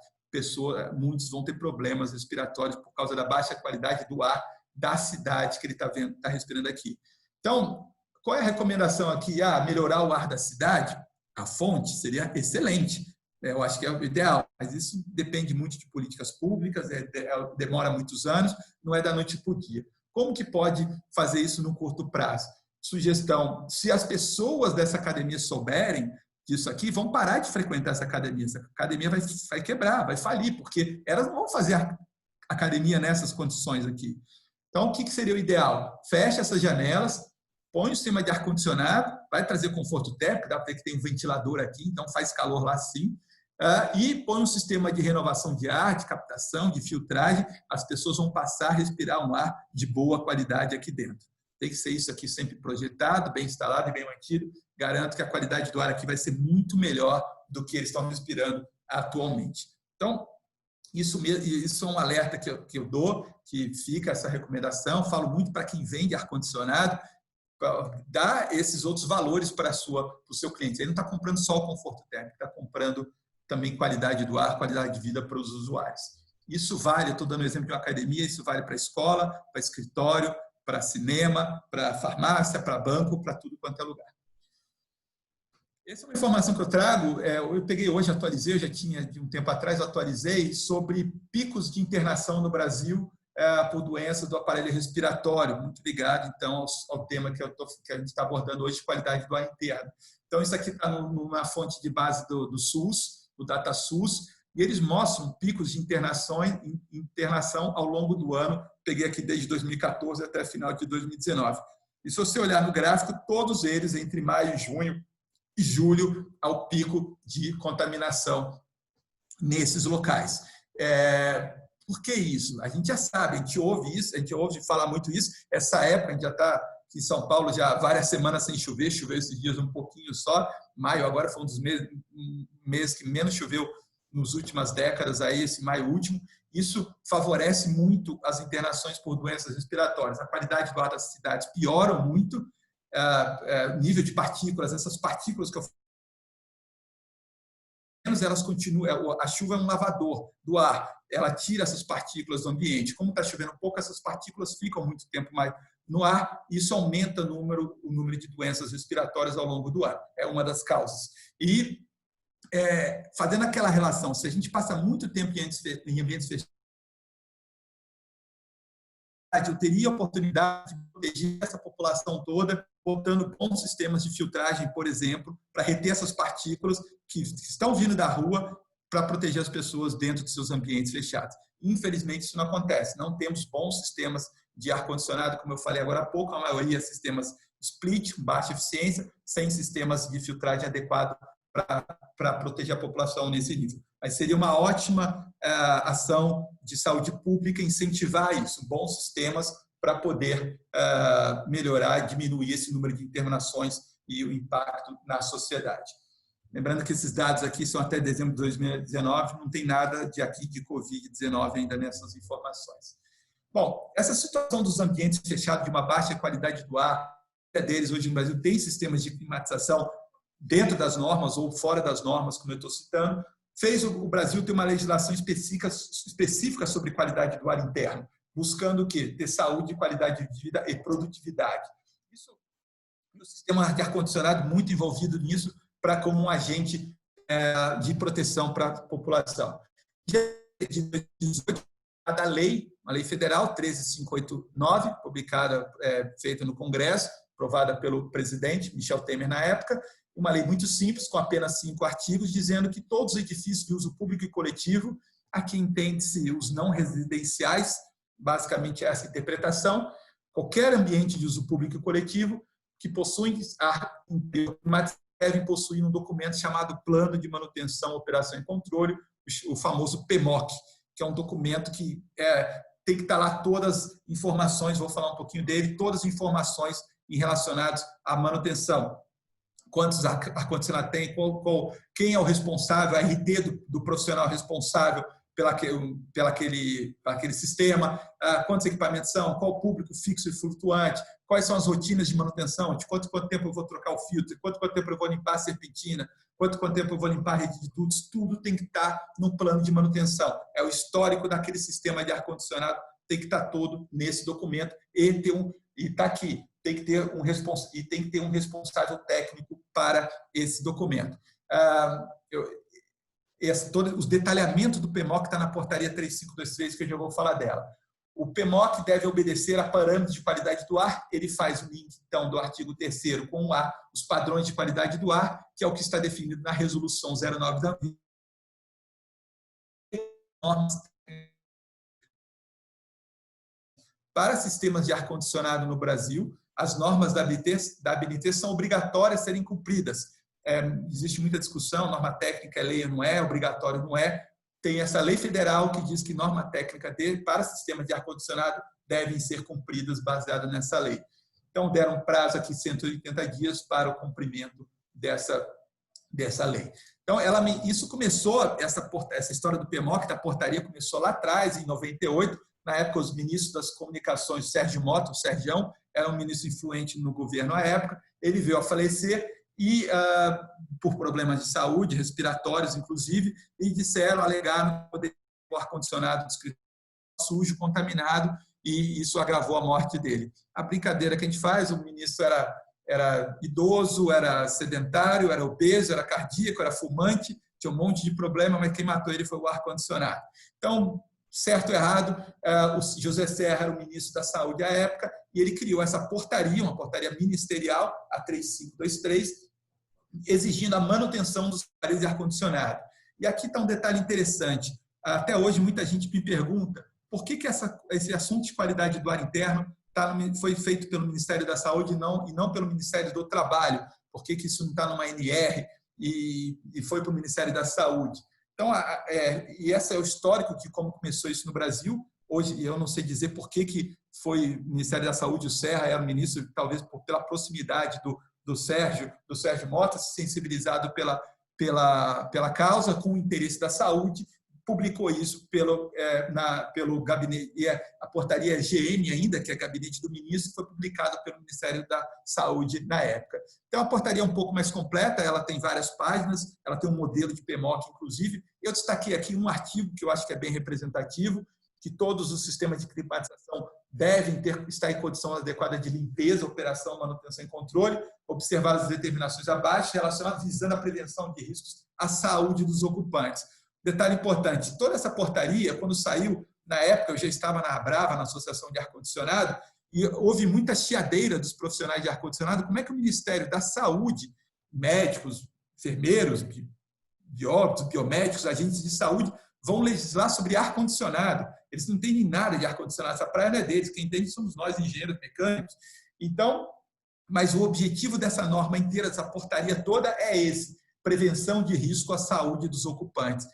Muitos vão ter problemas respiratórios por causa da baixa qualidade do ar da cidade que ele está respirando aqui. Então, qual é a recomendação aqui? Melhorar o ar da cidade? A fonte seria excelente. Eu acho que é o ideal, mas isso depende muito de políticas públicas, demora muitos anos, não é da noite para o dia. Como que pode fazer isso no curto prazo? Sugestão, se as pessoas dessa academia souberem disso aqui, vão parar de frequentar essa academia. Essa academia vai quebrar, vai falir, porque elas não vão fazer academia nessas condições aqui. Então, o que seria o ideal? Fecha essas janelas, põe o sistema de ar-condicionado, vai trazer conforto térmico, dá para ver que tem um ventilador aqui, então faz calor lá sim, e põe um sistema de renovação de ar, de captação, de filtragem, as pessoas vão passar a respirar um ar de boa qualidade aqui dentro. Tem que ser isso aqui sempre projetado, bem instalado e bem mantido. Garanto que a qualidade do ar aqui vai ser muito melhor do que eles estão respirando atualmente. Então, isso é um alerta que eu dou, que fica essa recomendação. Falo muito para quem vende ar-condicionado, dá esses outros valores para o seu cliente. Ele não está comprando só o conforto térmico, está comprando também qualidade do ar, qualidade de vida para os usuários. Isso vale, eu estou dando o exemplo de uma academia, isso vale para escola, para escritório, para cinema, para farmácia, para banco, para tudo quanto é lugar. Essa é uma informação que eu trago, eu peguei hoje, atualizei, eu já tinha de um tempo atrás, atualizei sobre picos de internação no Brasil por doenças do aparelho respiratório, muito ligado, então, ao tema que a gente está abordando hoje, qualidade do ar interno. Então, isso aqui está numa fonte de base do SUS, do DataSUS, e eles mostram picos de internação ao longo do ano, peguei aqui desde 2014 até final de 2019. E se você olhar no gráfico, todos eles, entre maio e junho, e julho ao pico de contaminação nesses locais. Por que isso? A gente já sabe, a gente ouve isso, a gente ouve falar muito isso. Essa época, a gente já está em São Paulo já várias semanas sem chover, choveu esses dias um pouquinho só. Maio agora foi um dos meses que menos choveu nas últimas décadas, aí, esse maio último. Isso favorece muito as internações por doenças respiratórias. A qualidade do ar das cidades piora muito, nível de partículas, essas partículas que eu elas continuam, a chuva é um lavador do ar, ela tira essas partículas do ambiente. Como está chovendo pouco, essas partículas ficam muito tempo mais no ar, e isso aumenta o número de doenças respiratórias ao longo do ano. É uma das causas. E fazendo aquela relação, se a gente passa muito tempo em ambientes fechados, eu teria a oportunidade de proteger essa população toda, botando bons sistemas de filtragem, por exemplo, para reter essas partículas que estão vindo da rua, para proteger as pessoas dentro de seus ambientes fechados. Infelizmente, isso não acontece. Não temos bons sistemas de ar-condicionado, como eu falei agora há pouco, a maioria sistemas split, com baixa eficiência, sem sistemas de filtragem adequado para proteger a população nesse nível. Mas seria uma ótima ação de saúde pública incentivar isso, bons sistemas para poder melhorar e diminuir esse número de internações e o impacto na sociedade. Lembrando que esses dados aqui são até dezembro de 2019, não tem nada de aqui de Covid-19 ainda nessas informações. Bom, essa situação dos ambientes fechados de uma baixa qualidade do ar, deles hoje no Brasil tem sistemas de climatização dentro das normas ou fora das normas, como eu estou citando, fez o Brasil ter uma legislação específica sobre qualidade do ar interno, buscando o quê? Ter saúde, qualidade de vida e produtividade. Isso, o sistema de ar-condicionado muito envolvido nisso, como um agente de proteção para a população. De 2018, a lei, uma lei federal 13589, publicada, feita no Congresso, aprovada pelo presidente Michel Temer na época, uma lei muito simples, com apenas 5 artigos, dizendo que todos os edifícios de uso público e coletivo, aqui entende-se os não residenciais, basicamente essa interpretação, qualquer ambiente de uso público e coletivo que possui ar climatizado devem possuir um documento chamado Plano de Manutenção, Operação e Controle, o famoso PMOC, que é um documento que tem que estar lá todas as informações, vou falar um pouquinho dele, todas as informações relacionadas à manutenção. Quantos ar-condicionado tem, quem é o responsável, a RT do profissional responsável pelaquele sistema, quantos equipamentos são, qual o público fixo e flutuante, quais são as rotinas de manutenção, de quanto tempo eu vou trocar o filtro, quanto tempo eu vou limpar a serpentina, quanto tempo eu vou limpar a rede de dutos, tudo tem que estar no plano de manutenção. É o histórico daquele sistema de ar-condicionado, tem que estar todo nesse documento e está aqui. Tem que ter um responsável técnico para esse documento. Os detalhamentos do PMOC está na portaria 3523, que eu já vou falar dela. O PMOC deve obedecer a parâmetros de qualidade do ar, ele faz o link, então, do artigo 3º com os padrões de qualidade do ar, que é o que está definido na resolução 09 da para sistemas de ar-condicionado no Brasil, as normas da ABNT são obrigatórias a serem cumpridas. Existe muita discussão, norma técnica é lei ou não é, obrigatório não é. Tem essa lei federal que diz que norma técnica para sistemas de ar-condicionado devem ser cumpridas baseada nessa lei. Então, deram um prazo aqui, 180 dias, para o cumprimento dessa lei. Então, isso começou, essa história do PMOC, da portaria, começou lá atrás, em 98. Na época, os ministros das comunicações, Sérgio Mota, o Sergião, era um ministro influente no governo à época, ele veio a falecer e, por problemas de saúde, respiratórios, inclusive, e alegaram poder o ar-condicionado do escritório sujo, contaminado, e isso agravou a morte dele. A brincadeira que a gente faz, o ministro era era idoso, era sedentário, era obeso, era cardíaco, era fumante, tinha um monte de problema, mas quem matou ele foi o ar-condicionado. Então, certo ou errado, o José Serra era o ministro da Saúde à época e ele criou essa portaria, uma portaria ministerial, a 3523, exigindo a manutenção dos aparelhos de ar-condicionado. E aqui está um detalhe interessante. Até hoje, muita gente me pergunta por que esse assunto de qualidade do ar interno foi feito pelo Ministério da Saúde e não pelo Ministério do Trabalho, por que isso não está numa NR e foi para o Ministério da Saúde. Então, e esse é o histórico de como começou isso no Brasil. Hoje, eu não sei dizer por que foi o Ministério da Saúde, o Serra era o ministro, talvez pela proximidade do Sérgio Mota, sensibilizado pela causa, com o interesse da saúde, publicou isso pelo gabinete, e a portaria GM ainda, que é gabinete do ministro, foi publicada pelo Ministério da Saúde na época. Então, a portaria é um pouco mais completa, ela tem várias páginas, ela tem um modelo de PMOC, inclusive. Eu destaquei aqui um artigo que eu acho que é bem representativo, que todos os sistemas de climatização devem estar em condição adequada de limpeza, operação, manutenção e controle, observar as determinações abaixo relacionadas visando a prevenção de riscos à saúde dos ocupantes. Detalhe importante, toda essa portaria, quando saiu, na época eu já estava na Abrava, na Associação de Ar-Condicionado, e houve muita chiadeira dos profissionais de ar-condicionado, como é que o Ministério da Saúde, médicos, enfermeiros, biólogos, biomédicos, agentes de saúde, vão legislar sobre ar-condicionado. Eles não entendem nada de ar-condicionado, essa praia não é deles, quem entende somos nós, engenheiros mecânicos. Então, mas o objetivo dessa norma inteira, dessa portaria toda é esse, prevenção de risco à saúde dos ocupantes.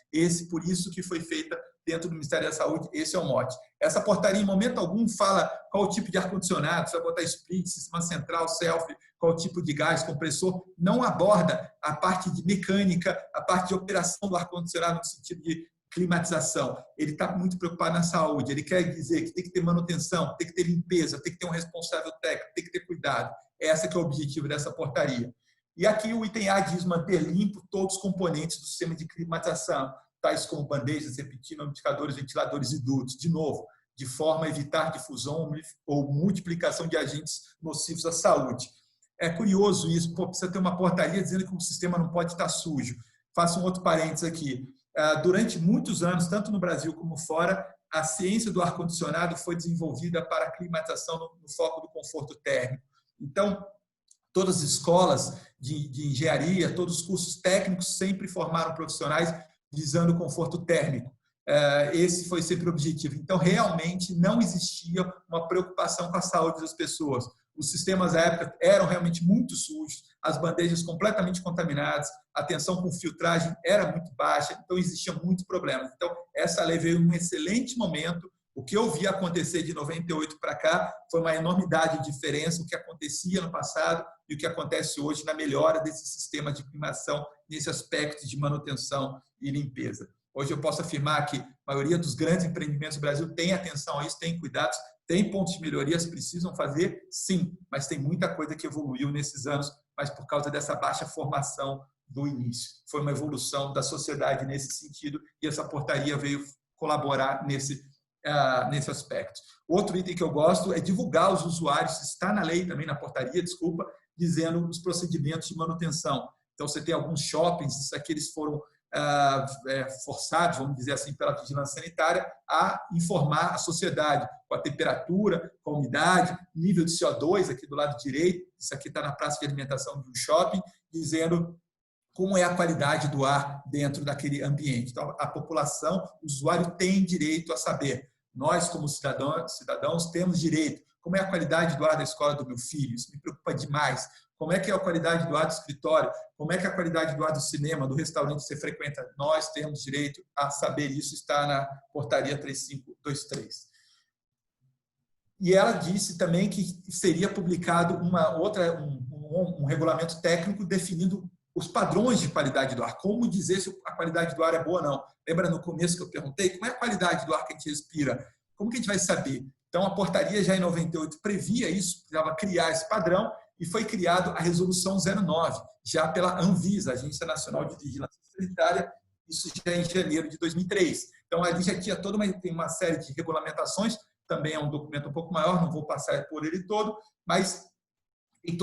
Por isso que foi feita dentro do Ministério da Saúde, esse é o mote. Essa portaria, em momento algum, fala qual o tipo de ar-condicionado, se vai botar split, sistema central, self, qual o tipo de gás, compressor, não aborda a parte de mecânica, a parte de operação do ar-condicionado no sentido de climatização. Ele está muito preocupado na saúde, ele quer dizer que tem que ter manutenção, tem que ter limpeza, tem que ter um responsável técnico, tem que ter cuidado. Esse que é o objetivo dessa portaria. E aqui o item A diz manter limpo todos os componentes do sistema de climatização, tais como bandejas, repetindo, umidificadores, ventiladores e dutos. De novo, de forma a evitar difusão ou multiplicação de agentes nocivos à saúde. É curioso isso, precisa ter uma portaria dizendo que o sistema não pode estar sujo. Faço um outro parênteses aqui. Durante muitos anos, tanto no Brasil como fora, a ciência do ar-condicionado foi desenvolvida para a climatização no foco do conforto térmico. Então, todas as escolas de engenharia, todos os cursos técnicos sempre formaram profissionais visando o conforto térmico. Esse foi sempre o objetivo. Então, realmente, não existia uma preocupação com a saúde das pessoas. Os sistemas à época eram realmente muito sujos, as bandejas completamente contaminadas, a tensão com filtragem era muito baixa, então existia muito problema. Então, essa lei veio em um excelente momento. O que eu vi acontecer de 98 para cá foi uma enormidade de diferença, o que acontecia no passado e o que acontece hoje na melhora desse sistema de climação, nesse aspecto de manutenção e limpeza. Hoje eu posso afirmar que a maioria dos grandes empreendimentos do Brasil tem atenção a isso, tem cuidados, tem pontos de melhorias, precisam fazer, sim, mas tem muita coisa que evoluiu nesses anos, mas por causa dessa baixa formação do início. Foi uma evolução da sociedade nesse sentido e essa portaria veio colaborar nesse aspecto. Outro item que eu gosto é divulgar aos usuários, está na lei também, na portaria, desculpa, dizendo os procedimentos de manutenção. Então, você tem alguns shoppings, isso aqui eles foram forçados, vamos dizer assim, pela vigilância sanitária, a informar a sociedade com a temperatura, com a umidade, nível de CO2 aqui do lado direito, isso aqui está na praça de alimentação de um shopping, dizendo como é a qualidade do ar dentro daquele ambiente. Então, a população, o usuário tem direito a saber. Nós, como cidadãos, temos direito. Como é a qualidade do ar da escola do meu filho? Isso me preocupa demais. Como é que é a qualidade do ar do escritório? Como é que é a qualidade do ar do cinema, do restaurante que você frequenta? Nós temos direito a saber isso, está na portaria 3523. E ela disse também que seria publicado um regulamento técnico definindo os padrões de qualidade do ar, como dizer se a qualidade do ar é boa ou não. Lembra no começo que eu perguntei como é a qualidade do ar que a gente respira? Como que a gente vai saber? Então, a portaria já em 98 previa isso, precisava criar esse padrão, e foi criado a Resolução 09, já pela Anvisa, Agência Nacional de Vigilância Sanitária, isso já em janeiro de 2003. Então, ali já tinha tem uma série de regulamentações, também é um documento um pouco maior, não vou passar por ele todo, mas tem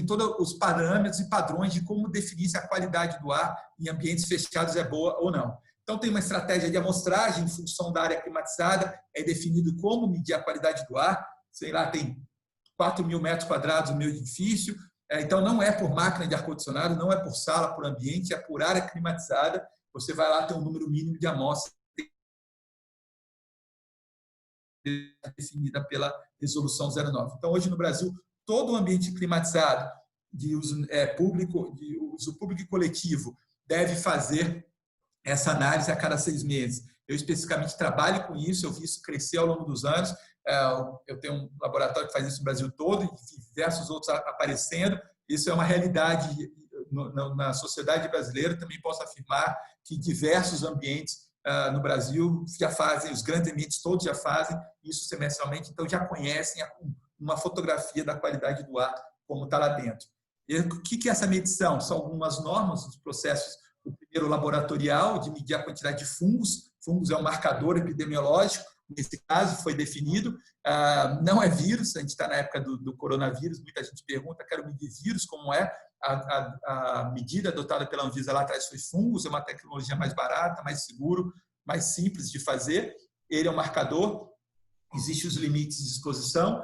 todos os parâmetros e padrões de como definir se a qualidade do ar em ambientes fechados é boa ou não. Então, tem uma estratégia de amostragem em função da área climatizada, é definido como medir a qualidade do ar. Sei lá, tem 4.000 metros quadrados o meu edifício, então não é por máquina de ar-condicionado, não é por sala, por ambiente, é por área climatizada. Você vai lá ter um número mínimo de amostras definida pela resolução 09. Então, hoje no Brasil, todo o ambiente climatizado de uso público e coletivo deve fazer essa análise a cada 6 meses. Eu especificamente trabalho com isso, eu vi isso crescer ao longo dos anos. Eu tenho um laboratório que faz isso no Brasil todo e diversos outros aparecendo. Isso é uma realidade na sociedade brasileira. Também posso afirmar que diversos ambientes no Brasil já fazem, os grandes ambientes todos já fazem isso semestralmente, então já conhecem uma fotografia da qualidade do ar como está lá dentro. E o que é essa medição? São algumas normas, os processos. O primeiro laboratorial, de medir a quantidade de fungos. Fungos é um marcador epidemiológico, nesse caso foi definido. Não é vírus, a gente está na época do coronavírus, muita gente pergunta, quero medir vírus, como é? A medida adotada pela Anvisa lá atrás foi fungos, é uma tecnologia mais barata, mais seguro, mais simples de fazer. Ele é um marcador, existem os limites de exposição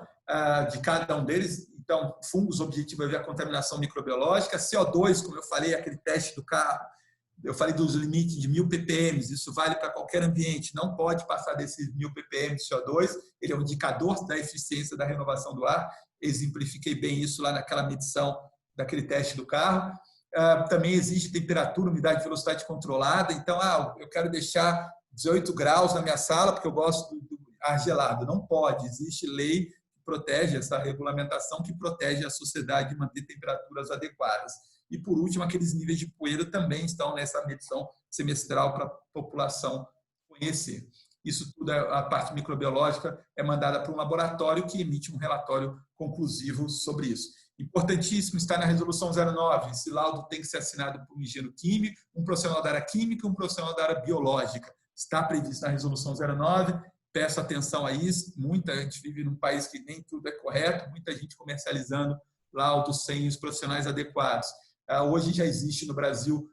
de cada um deles. Então, fungos, o objetivo é ver a contaminação microbiológica. CO2, como eu falei, aquele teste do carro, eu falei dos limites de 1.000 ppm, isso vale para qualquer ambiente, não pode passar desses 1.000 ppm de CO2, ele é um indicador da eficiência da renovação do ar, exemplifiquei bem isso lá naquela medição daquele teste do carro. Também existe temperatura, umidade e velocidade controlada, então, eu quero deixar 18 graus na minha sala porque eu gosto do ar gelado, não pode, existe lei que protege, essa regulamentação que protege a sociedade de manter temperaturas adequadas. E, por último, aqueles níveis de poeira também estão nessa medição semestral para a população conhecer. Isso tudo, a parte microbiológica, é mandada para um laboratório que emite um relatório conclusivo sobre isso. Importantíssimo está na resolução 09. Esse laudo tem que ser assinado por um engenheiro químico, um profissional da área química e um profissional da área biológica. Está previsto na resolução 09. Peço atenção a isso. Muita gente vive num país que nem tudo é correto, muita gente comercializando laudos sem os profissionais adequados. Hoje já existe no Brasil,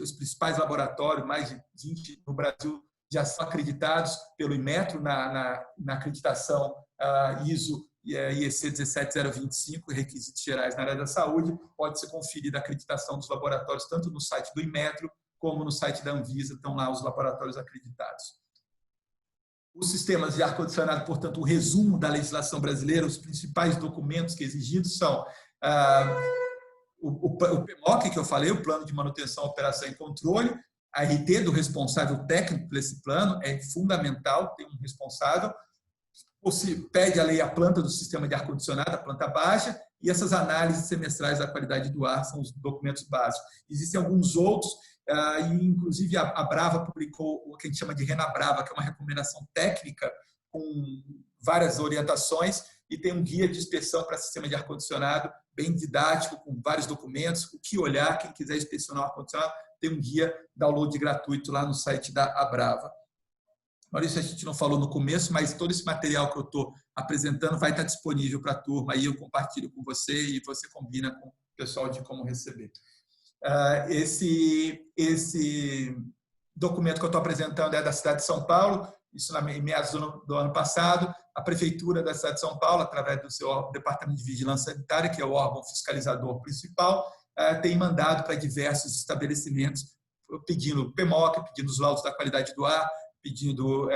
os principais laboratórios, mais de 20 no Brasil, já são acreditados pelo Inmetro na acreditação ISO e IEC 17025, requisitos gerais na área da saúde. Pode ser conferida a acreditação dos laboratórios, tanto no site do Inmetro como no site da Anvisa, estão lá os laboratórios acreditados. Os sistemas de ar-condicionado, portanto, o resumo da legislação brasileira, os principais documentos que exigidos são o PMOC, que eu falei, o Plano de Manutenção, Operação e Controle, a RT do responsável técnico por esse plano, é fundamental ter um responsável. Pede a lei a planta do sistema de ar-condicionado, a planta baixa, e essas análises semestrais da qualidade do ar são os documentos básicos. Existem alguns outros, e inclusive a Brava publicou o que a gente chama de RENABRAVA, que é uma recomendação técnica com várias orientações, e tem um guia de inspeção para sistema de ar-condicionado, bem didático, com vários documentos, o que olhar, quem quiser inspecionar o ar-condicionado, tem um guia download gratuito lá no site da Abrava. Maurício, a gente não falou no começo, mas todo esse material que eu estou apresentando vai estar disponível para a turma, aí eu compartilho com você e você combina com o pessoal de como receber. Esse documento que eu estou apresentando é da cidade de São Paulo, isso em meados do ano passado. A Prefeitura da cidade de São Paulo, através do seu Departamento de Vigilância Sanitária, que é o órgão fiscalizador principal, tem mandado para diversos estabelecimentos, pedindo PMOC, pedindo os laudos da qualidade do ar, pedindo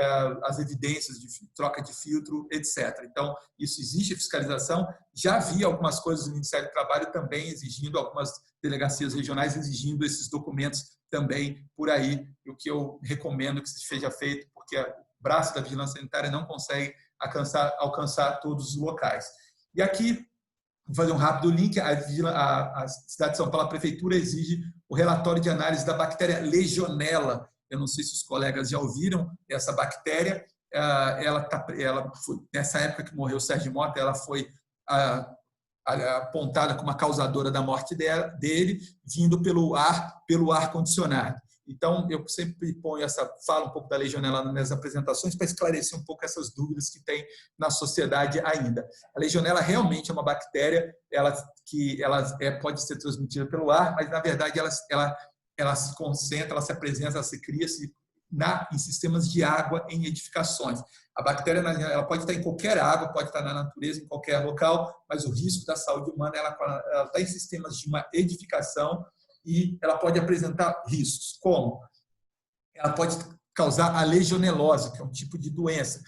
as evidências de troca de filtro, etc. Então, isso existe fiscalização. Já havia algumas coisas no Ministério do Trabalho também exigindo, algumas delegacias regionais exigindo esses documentos também por aí, o que eu recomendo que seja feito, porque o braço da vigilância sanitária não consegue alcançar todos os locais. E aqui, vou fazer um rápido link, a cidade de São Paulo, a Prefeitura exige o relatório de análise da bactéria Legionella. Eu não sei se os colegas já ouviram essa bactéria. Ela foi, nessa época que morreu o Sérgio Mota, ela foi apontada como a causadora da morte dele, vindo pelo ar condicionado. Então, eu sempre falo um pouco da legionela nas minhas apresentações para esclarecer um pouco essas dúvidas que tem na sociedade ainda. A legionela realmente é uma bactéria pode ser transmitida pelo ar, mas, na verdade, ela se concentra, ela se apresenta, ela se cria em sistemas de água em edificações. A bactéria ela pode estar em qualquer água, pode estar na natureza, em qualquer local, mas o risco da saúde humana ela está em sistemas de uma edificação e ela pode apresentar riscos. Como? Ela pode causar a legionelose, que é um tipo de doença,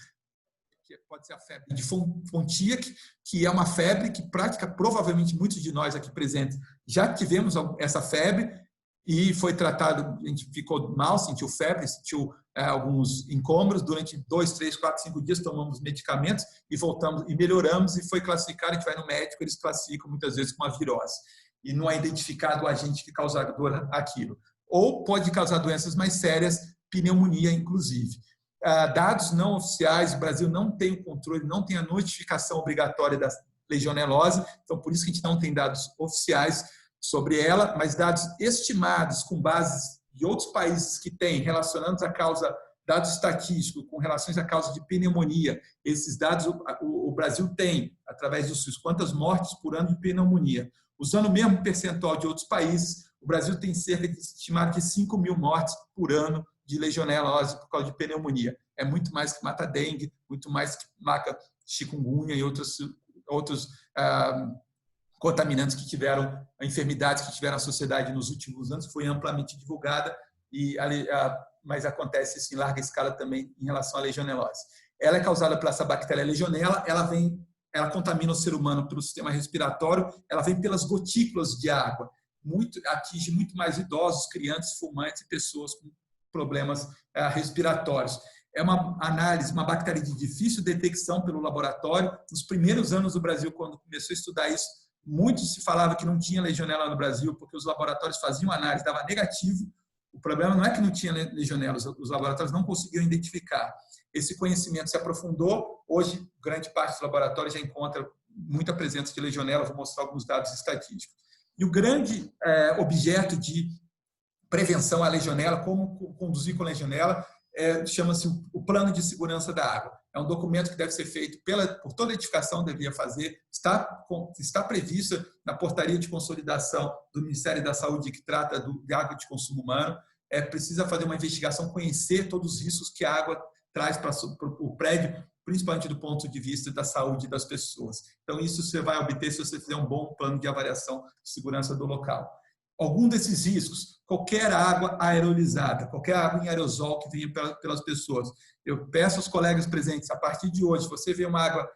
que pode ser a febre de Pontiac, que é uma febre que provavelmente muitos de nós aqui presentes já tivemos essa febre, e foi tratado, a gente ficou mal, sentiu febre, sentiu alguns incômodos, durante 2, 3, 4, 5 dias tomamos medicamentos e voltamos e melhoramos, e foi classificado, a gente vai no médico, eles classificam muitas vezes como uma virose, e não é identificado o agente que causa dor aquilo. Ou pode causar doenças mais sérias, pneumonia inclusive. Dados não oficiais, o Brasil não tem o controle, não tem a notificação obrigatória da legionelose, então por isso que a gente não tem dados oficiais sobre ela, mas dados estimados com bases de outros países que têm, relacionados à causa, dados estatísticos com relações à causa de pneumonia. Esses dados o Brasil tem, através do SUS, quantas mortes por ano de pneumonia. Usando o mesmo percentual de outros países, o Brasil tem cerca de estimado de 5 mil mortes por ano de legionelose por causa de pneumonia. É muito mais que mata dengue, muito mais que mata chikungunya e outros contaminantes que tiveram, enfermidades que tiveram a sociedade nos últimos anos, foi amplamente divulgada, mas acontece isso em larga escala também em relação à legionelose. Ela é causada por essa bactéria legionela, ela contamina o ser humano pelo sistema respiratório, ela vem pelas gotículas de água, atinge muito mais idosos, crianças, fumantes e pessoas com problemas respiratórios. É uma bactéria de difícil detecção pelo laboratório. Nos primeiros anos do Brasil, quando começou a estudar isso, muito se falava que não tinha legionela no Brasil, porque os laboratórios faziam análise, dava negativo. O problema não é que não tinha legionela, os laboratórios não conseguiram identificar. Esse conhecimento se aprofundou. Hoje, grande parte dos laboratórios já encontra muita presença de legionela. Vou mostrar alguns dados estatísticos. E o grande objeto de prevenção à legionela, como conduzir com legionela, chama-se o Plano de Segurança da Água. É um documento que deve ser feito por toda edificação, deveria fazer, está prevista na portaria de consolidação do Ministério da Saúde que trata de água de consumo humano. Precisa fazer uma investigação, conhecer todos os riscos que a água traz para o prédio, principalmente do ponto de vista da saúde das pessoas. Então, isso você vai obter se você fizer um bom plano de avaliação de segurança do local. Algum desses riscos, qualquer água aerolizada, qualquer água em aerosol que venha pelas pessoas. Eu peço aos colegas presentes, a partir de hoje, você vê uma água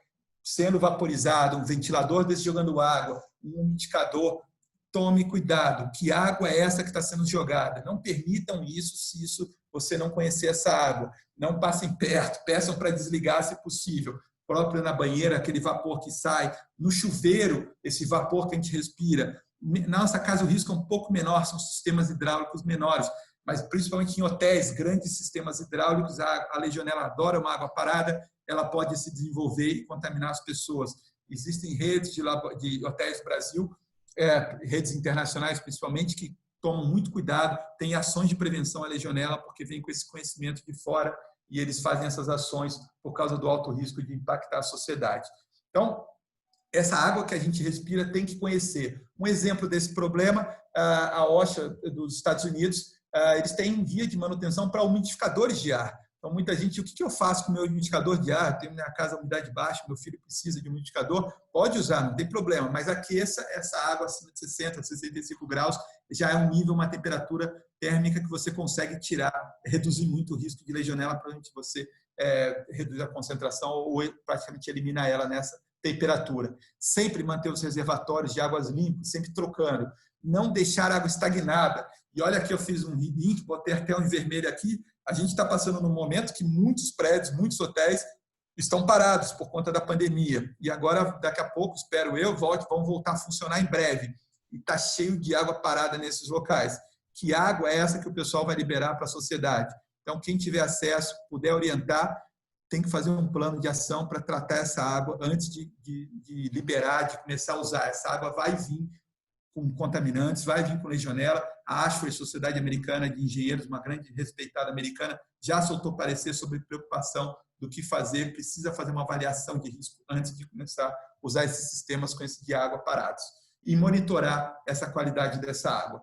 sendo vaporizada, um ventilador desse jogando água, um umidificador, tome cuidado. Que água é essa que está sendo jogada? Não permitam isso se você não conhecer essa água. Não passem perto, peçam para desligar se possível. Próprio na banheira, aquele vapor que sai. No chuveiro, esse vapor que a gente respira. Na nossa casa o risco é um pouco menor, são sistemas hidráulicos menores, mas principalmente em hotéis, grandes sistemas hidráulicos, a legionela adora uma água parada, ela pode se desenvolver e contaminar as pessoas. Existem redes de hotéis no Brasil, redes internacionais principalmente, que tomam muito cuidado, têm ações de prevenção à legionela, porque vêm com esse conhecimento de fora e eles fazem essas ações por causa do alto risco de impactar a sociedade. Então, essa água que a gente respira tem que conhecer. Um exemplo desse problema, a OSHA dos Estados Unidos, eles têm via de manutenção para umidificadores de ar. Então, muita gente, o que eu faço com o meu umidificador de ar? Eu tenho na minha casa a umidade baixa, meu filho precisa de um umidificador. Pode usar, não tem problema, mas aqueça essa água acima de 60, 65 graus, já é um nível, uma temperatura térmica que você consegue reduzir muito o risco de legionela, para você reduzir a concentração ou praticamente eliminar ela nessa temperatura. Sempre manter os reservatórios de águas limpas, sempre trocando. Não deixar a água estagnada. E olha aqui, eu fiz um link, botei até um em vermelho aqui. A gente está passando num momento que muitos prédios, muitos hotéis estão parados por conta da pandemia. E agora, daqui a pouco, espero eu, vão voltar a funcionar em breve. E está cheio de água parada nesses locais. Que água é essa que o pessoal vai liberar para a sociedade? Então, quem tiver acesso, puder orientar, tem que fazer um plano de ação para tratar essa água antes de liberar, de começar a usar. Essa água vai vir com contaminantes, vai vir com legionela. A ASHRAE, Sociedade Americana de Engenheiros, uma grande respeitada americana, já soltou parecer sobre preocupação do que fazer, precisa fazer uma avaliação de risco antes de começar a usar esses sistemas com esse de água parados e monitorar essa qualidade dessa água.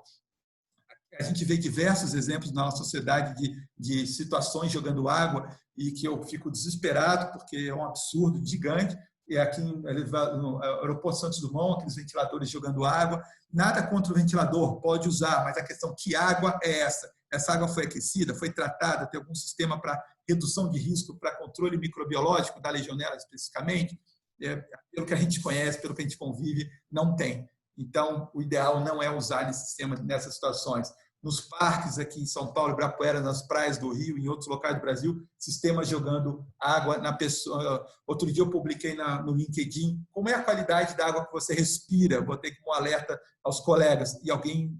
A gente vê diversos exemplos na nossa sociedade de situações jogando água e que eu fico desesperado porque é um absurdo gigante. E aqui no aeroporto Santos Dumont, aqueles ventiladores jogando água, nada contra o ventilador, pode usar, mas a questão, que água é essa? Essa água foi aquecida, foi tratada, tem algum sistema para redução de risco, para controle microbiológico da legionela especificamente? Pelo que a gente conhece, pelo que a gente convive, não tem. Então, o ideal não é usar esse sistema nessas situações. Nos parques aqui em São Paulo, Ibirapuera, nas praias do Rio, em outros locais do Brasil, sistemas jogando água na pessoa. Outro dia eu publiquei no LinkedIn como é a qualidade da água que você respira. Botei como alerta aos colegas. E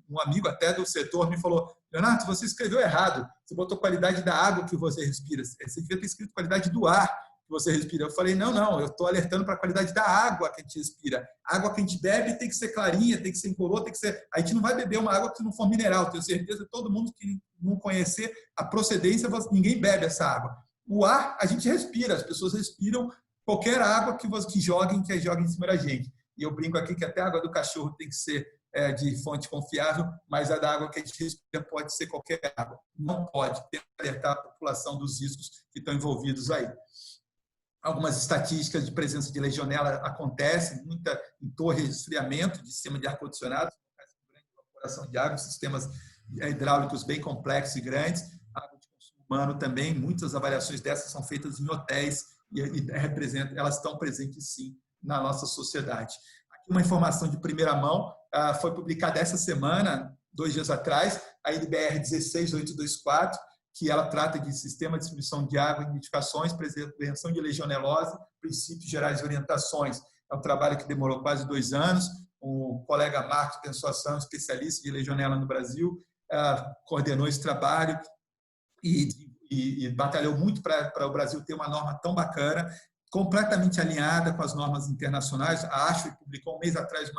um amigo até do setor, me falou: Leonardo, você escreveu errado. Você botou qualidade da água que você respira. Você devia ter escrito qualidade do ar que você respira. Eu falei, não, eu estou alertando para a qualidade da água que a gente respira. A água que a gente bebe tem que ser clarinha, tem que ser incolor, tem que ser... A gente não vai beber uma água que não for mineral. Tenho certeza que todo mundo que não conhecer a procedência, ninguém bebe essa água. O ar, a gente respira, as pessoas respiram qualquer água que joguem em cima da gente. E eu brinco aqui que até a água do cachorro tem que ser de fonte confiável, mas a da água que a gente respira pode ser qualquer água. Não pode. Tem que alertar a população dos riscos que estão envolvidos aí. Algumas estatísticas de presença de legionela acontecem, muita em torre de resfriamento, de sistema de ar-condicionado, grande evaporação de água, sistemas hidráulicos bem complexos e grandes, água de consumo humano também, muitas avaliações dessas são feitas em hotéis e elas estão presentes sim na nossa sociedade. Aqui uma informação de primeira mão, foi publicada essa semana, 2 dias atrás, a NBR 16824, que ela trata de sistema de distribuição de água, identificações, prevenção de legionelose, princípios gerais e orientações. É um trabalho que demorou quase 2 anos. O colega Marcos Pensoação, especialista de legionela no Brasil, coordenou esse trabalho e batalhou muito para o Brasil ter uma norma tão bacana, completamente alinhada com as normas internacionais. A ASHRAE publicou um mês atrás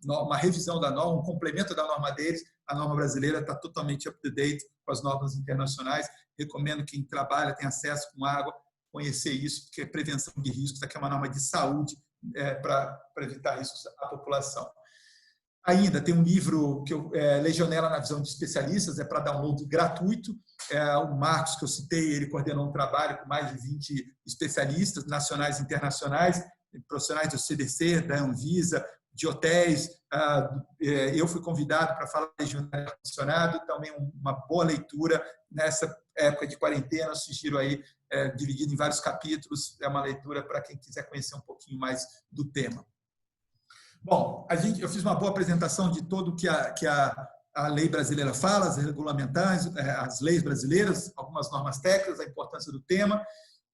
uma revisão da norma, um complemento da norma deles. A norma brasileira está totalmente up-to-date com as normas internacionais. Recomendo quem trabalha, tem acesso com água, conhecer isso, porque é prevenção de riscos, aqui é uma norma de saúde para evitar riscos à população. Ainda tem um livro, Legionela na Visão de Especialistas, para download gratuito. O Marcos, que eu citei, ele coordenou um trabalho com mais de 20 especialistas nacionais e internacionais, profissionais do CDC, da Anvisa, de hotéis. Eu fui convidado para falar de legionela ar-condicionado, também uma boa leitura nessa época de quarentena. Sugiro aí, dividido em vários capítulos, é uma leitura para quem quiser conhecer um pouquinho mais do tema. Bom, eu fiz uma boa apresentação de tudo que a lei brasileira fala, as regulamentares, as leis brasileiras, algumas normas técnicas, a importância do tema.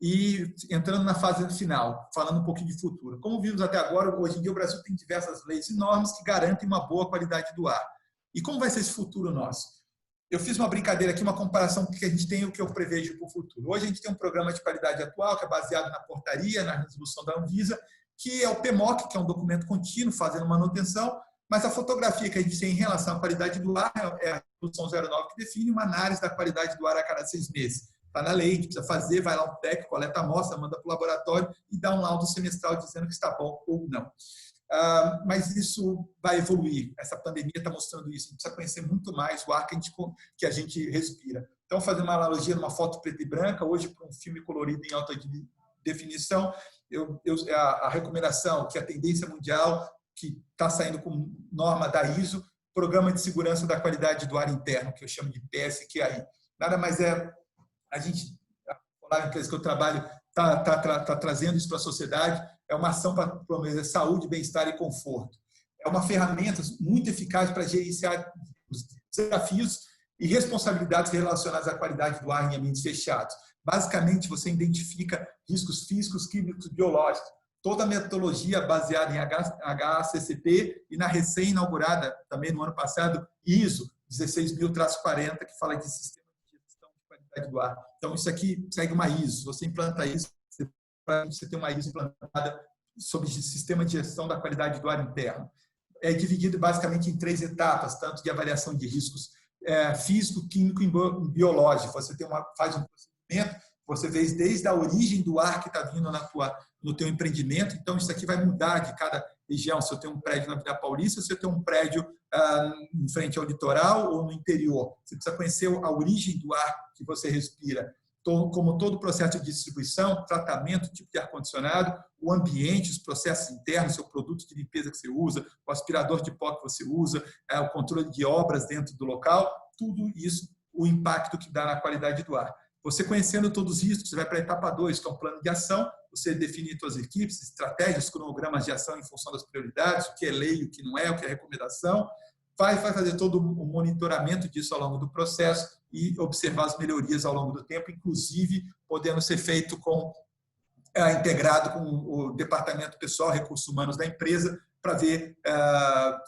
E entrando na fase final, falando um pouquinho de futuro. Como vimos até agora, hoje em dia o Brasil tem diversas leis e normas que garantem uma boa qualidade do ar. E como vai ser esse futuro nosso? Eu fiz uma brincadeira aqui, uma comparação com o que a gente tem e o que eu prevejo para o futuro. Hoje a gente tem um programa de qualidade atual, que é baseado na portaria, na resolução da Anvisa, que é o PMOC, que é um documento contínuo, fazendo manutenção, mas a fotografia que a gente tem em relação à qualidade do ar é a resolução 09, que define uma análise da qualidade do ar a cada 6 meses. Está na lei, a gente precisa fazer, vai lá um técnico, coleta a amostra, manda para o laboratório e dá um laudo semestral dizendo que está bom ou não. Mas isso vai evoluir, essa pandemia está mostrando isso, a gente precisa conhecer muito mais o ar que a gente respira. Então, fazendo uma analogia numa foto preta e branca, hoje para um filme colorido em alta definição, a recomendação, que a tendência mundial, que está saindo com norma da ISO, Programa de Segurança da Qualidade do Ar Interno, que eu chamo de PSQAI. Nada mais a gente, a empresa que eu trabalho, está trazendo isso para a sociedade, é uma ação para promover saúde, bem-estar e conforto. É uma ferramenta muito eficaz para gerenciar os desafios e responsabilidades relacionadas à qualidade do ar em ambientes fechados. Basicamente, você identifica riscos físicos, químicos, biológicos. Toda a metodologia baseada em HACCP e na recém-inaugurada, também no ano passado, ISO 16000-40, que fala de sistema de gestão de qualidade do ar. Então, isso aqui segue uma ISO. Você implanta isso, você tem uma ISO implantada sobre o sistema de gestão da qualidade do ar interno. é dividido basicamente em 3 etapas, tanto de avaliação de riscos físico, químico e biológico. Você faz um procedimento, você vê desde a origem do ar que está vindo no teu empreendimento. Então, isso aqui vai mudar de cada região. Se eu tenho um prédio na Vila Paulista, se eu tenho um prédio em frente ao litoral ou no interior. Você precisa conhecer a origem do ar que você respira, como todo o processo de distribuição, tratamento, tipo de ar-condicionado, o ambiente, os processos internos, seu produto de limpeza que você usa, o aspirador de pó que você usa, o controle de obras dentro do local, tudo isso, o impacto que dá na qualidade do ar. Você conhecendo todos os riscos, você vai para a etapa 2, que é um plano de ação, você define suas equipes, estratégias, cronogramas de ação em função das prioridades, o que é lei, o que não é, o que é recomendação, vai fazer todo o monitoramento disso ao longo do processo e observar as melhorias ao longo do tempo, inclusive podendo ser feito integrado com o departamento pessoal, recursos humanos da empresa, para ver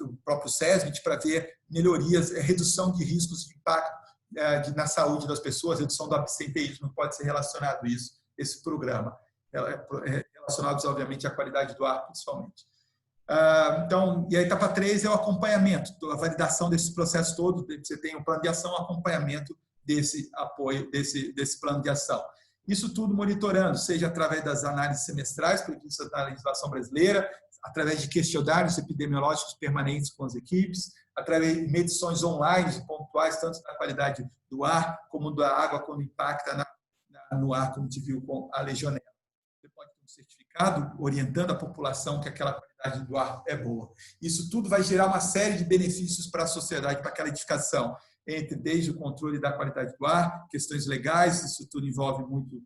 o próprio SESMIT, para ver melhorias, redução de riscos de impacto na saúde das pessoas, redução do absenteísmo, pode ser relacionado a isso, esse programa, relacionados, obviamente, à qualidade do ar, principalmente. Então, e a etapa 3 é o acompanhamento, a validação desse processo todo. Você tem o plano de ação, o acompanhamento desse apoio, desse plano de ação. Isso tudo monitorando, seja através das análises semestrais previstas na legislação brasileira, através de questionários epidemiológicos permanentes com as equipes, através de medições online pontuais, tanto da qualidade do ar, como da água, quando impacta no ar, como a gente viu com a legionela. Você pode ter um certificado orientando a população que aquela qualidade do ar é boa. Isso tudo vai gerar uma série de benefícios para a sociedade, para aquela edificação, desde o controle da qualidade do ar, questões legais, isso tudo envolve muito,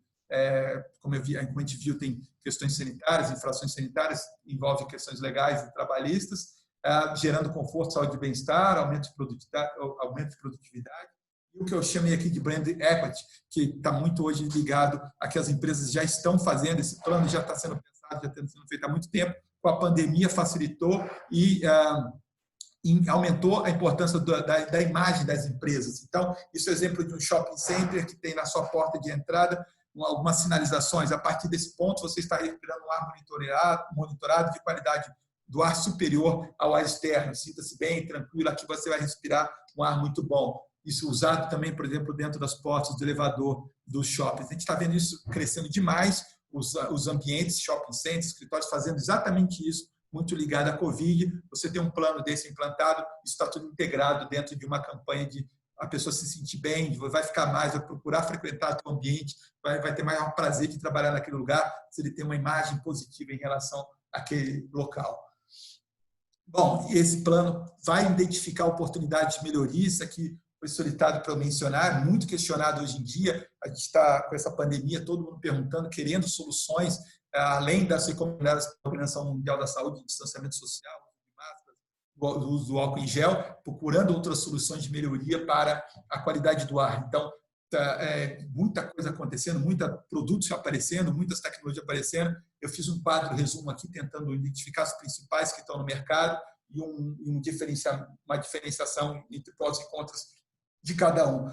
como a gente viu, tem questões sanitárias, infrações sanitárias, envolve questões legais e trabalhistas, gerando conforto, saúde e bem-estar, aumento de produtividade. E o que eu chamei aqui de brand equity, que está muito hoje ligado a que as empresas já estão fazendo, esse plano já está sendo pensado, já está sendo feito há muito tempo, com a pandemia facilitou e aumentou a importância da imagem das empresas. Então, isso é exemplo de um shopping center que tem na sua porta de entrada algumas sinalizações. A partir desse ponto, você está respirando um ar monitorado de qualidade do ar superior ao ar externo. Sinta-se bem, tranquilo, aqui você vai respirar um ar muito bom. Isso usado também, por exemplo, dentro das portas do elevador dos shoppings. A gente está vendo isso crescendo demais, os ambientes, shopping centers, escritórios fazendo exatamente isso, muito ligado à Covid. Você tem um plano desse implantado, isso está tudo integrado dentro de uma campanha de a pessoa se sentir bem, vai ficar mais, vai procurar frequentar o ambiente, vai ter mais prazer de trabalhar naquele lugar, se ele tem uma imagem positiva em relação àquele local. Bom, esse plano vai identificar oportunidades de melhoria, isso aqui foi solicitado para eu mencionar, muito questionado hoje em dia. A gente está com essa pandemia, todo mundo perguntando, querendo soluções, além das recomendadas pela Organização Mundial da Saúde, de distanciamento social, de máscaras, do uso do álcool em gel, procurando outras soluções de melhoria para a qualidade do ar. Então, muita coisa acontecendo, muitos produtos aparecendo, muitas tecnologias aparecendo. Eu fiz um quadro resumo aqui, tentando identificar os principais que estão no mercado e uma diferenciação entre prós e contras de cada um.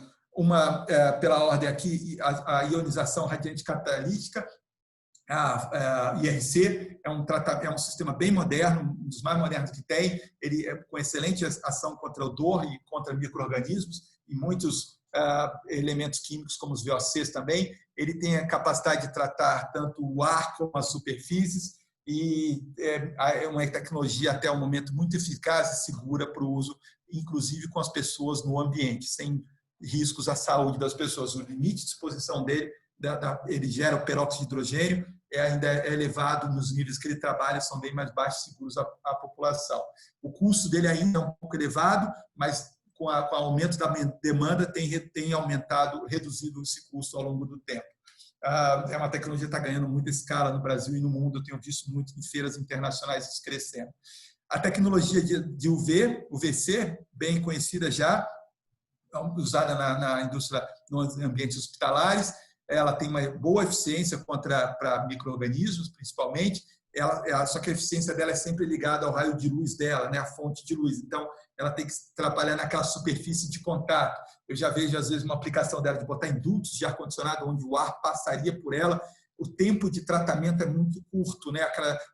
Pela ordem aqui, a ionização radiante catalítica, a IRC, é um sistema bem moderno, um dos mais modernos que tem, ele é com excelente ação contra o odor e contra micro-organismos e muitos elementos químicos como os VOCs também. Ele tem a capacidade de tratar tanto o ar como as superfícies e é uma tecnologia até o momento muito eficaz e segura para o uso, inclusive com as pessoas no ambiente, sem riscos à saúde das pessoas. O limite de exposição dele, ele gera o peróxido de hidrogênio, ainda é elevado nos níveis que ele trabalha, são bem mais baixos e seguros à população. O custo dele ainda é um pouco elevado, mas com o aumento da demanda tem reduzido esse custo ao longo do tempo. É uma tecnologia que está ganhando muita escala no Brasil e no mundo, eu tenho visto muito em feiras internacionais isso crescendo. A tecnologia de UVC, bem conhecida já, usada na indústria, nos ambientes hospitalares, ela tem uma boa eficiência para micro-organismos, principalmente, só que a eficiência dela é sempre ligada ao raio de luz dela, né, a fonte de luz. Então, ela tem que trabalhar naquela superfície de contato. Eu já vejo, às vezes, uma aplicação dela de botar em dutos de ar-condicionado, onde o ar passaria por ela, o tempo de tratamento é muito curto, né?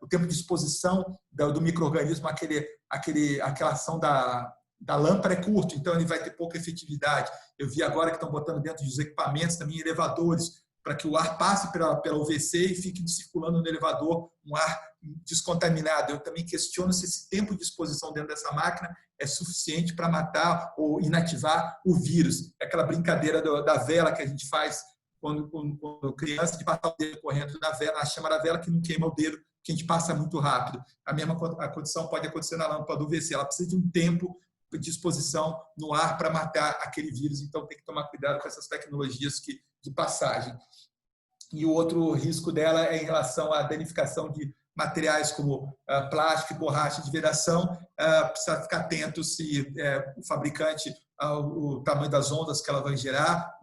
O tempo de exposição do micro-organismo àquela ação da lâmpada é curto, então ele vai ter pouca efetividade. Eu vi agora que estão botando dentro dos equipamentos também elevadores, para que o ar passe pela UVC e fique circulando no elevador um ar descontaminado. Eu também questiono se esse tempo de exposição dentro dessa máquina é suficiente para matar ou inativar o vírus. É aquela brincadeira da vela que a gente faz quando criança, de passar o dedo correndo na vela, na chama da vela, que não queima o dedo, que a gente passa muito rápido. A mesma condição pode acontecer na lâmpada do UVC. Ela precisa de um tempo de exposição no ar para matar aquele vírus. Então, tem que tomar cuidado com essas tecnologias de passagem. E o outro risco dela é em relação à danificação de materiais como plástico e borracha de vedação. Precisa ficar atento se o fabricante, o tamanho das ondas que ela vai gerar,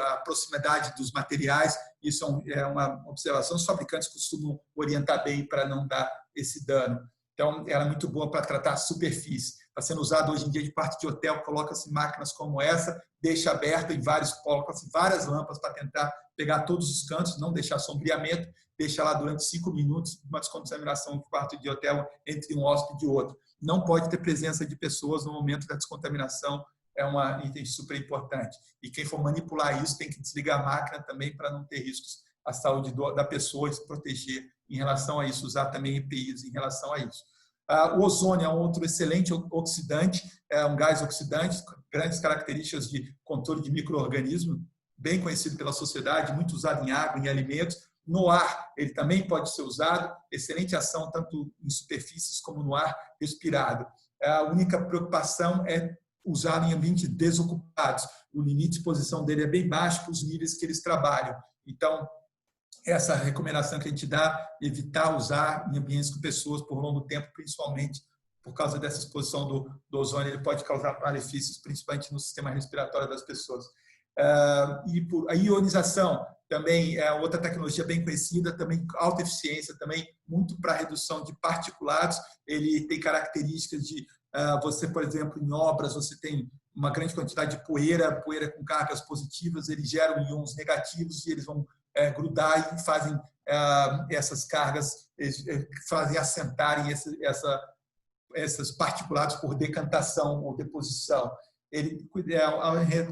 a proximidade dos materiais. Isso é uma observação. Os fabricantes costumam orientar bem para não dar esse dano. Então, ela é muito boa para tratar a superfície. Está sendo usado hoje em dia de parte de hotel, coloca-se máquinas como essa, deixa aberta em coloca-se várias lâmpadas para tentar pegar todos os cantos, não deixar sombreamento, deixa lá durante 5 minutos uma descontaminação de quarto de hotel entre um hóspede e outro. Não pode ter presença de pessoas no momento da descontaminação, é um item super importante. E quem for manipular isso tem que desligar a máquina também para não ter riscos à saúde da pessoa e se proteger em relação a isso, usar também EPIs em relação a isso. O ozônio é um outro excelente oxidante, é um gás oxidante, grandes características de controle de micro-organismos, bem conhecido pela sociedade, muito usado em água, em alimentos. No ar, ele também pode ser usado, excelente ação tanto em superfícies como no ar respirado. A única preocupação é usá-lo em ambientes desocupados. O limite de exposição dele é bem baixo para os níveis que eles trabalham. Então, essa recomendação que a gente dá, evitar usar em ambientes com pessoas por longo tempo, principalmente por causa dessa exposição do ozônio, ele pode causar malefícios, principalmente no sistema respiratório das pessoas. E a ionização também é outra tecnologia bem conhecida, também alta eficiência, também muito para redução de particulados. Ele tem características de você, por exemplo, em obras, você tem uma grande quantidade de poeira com cargas positivas, eles geram íons negativos e eles vão grudar e fazem essas cargas, fazem assentarem essas particulados por decantação ou deposição.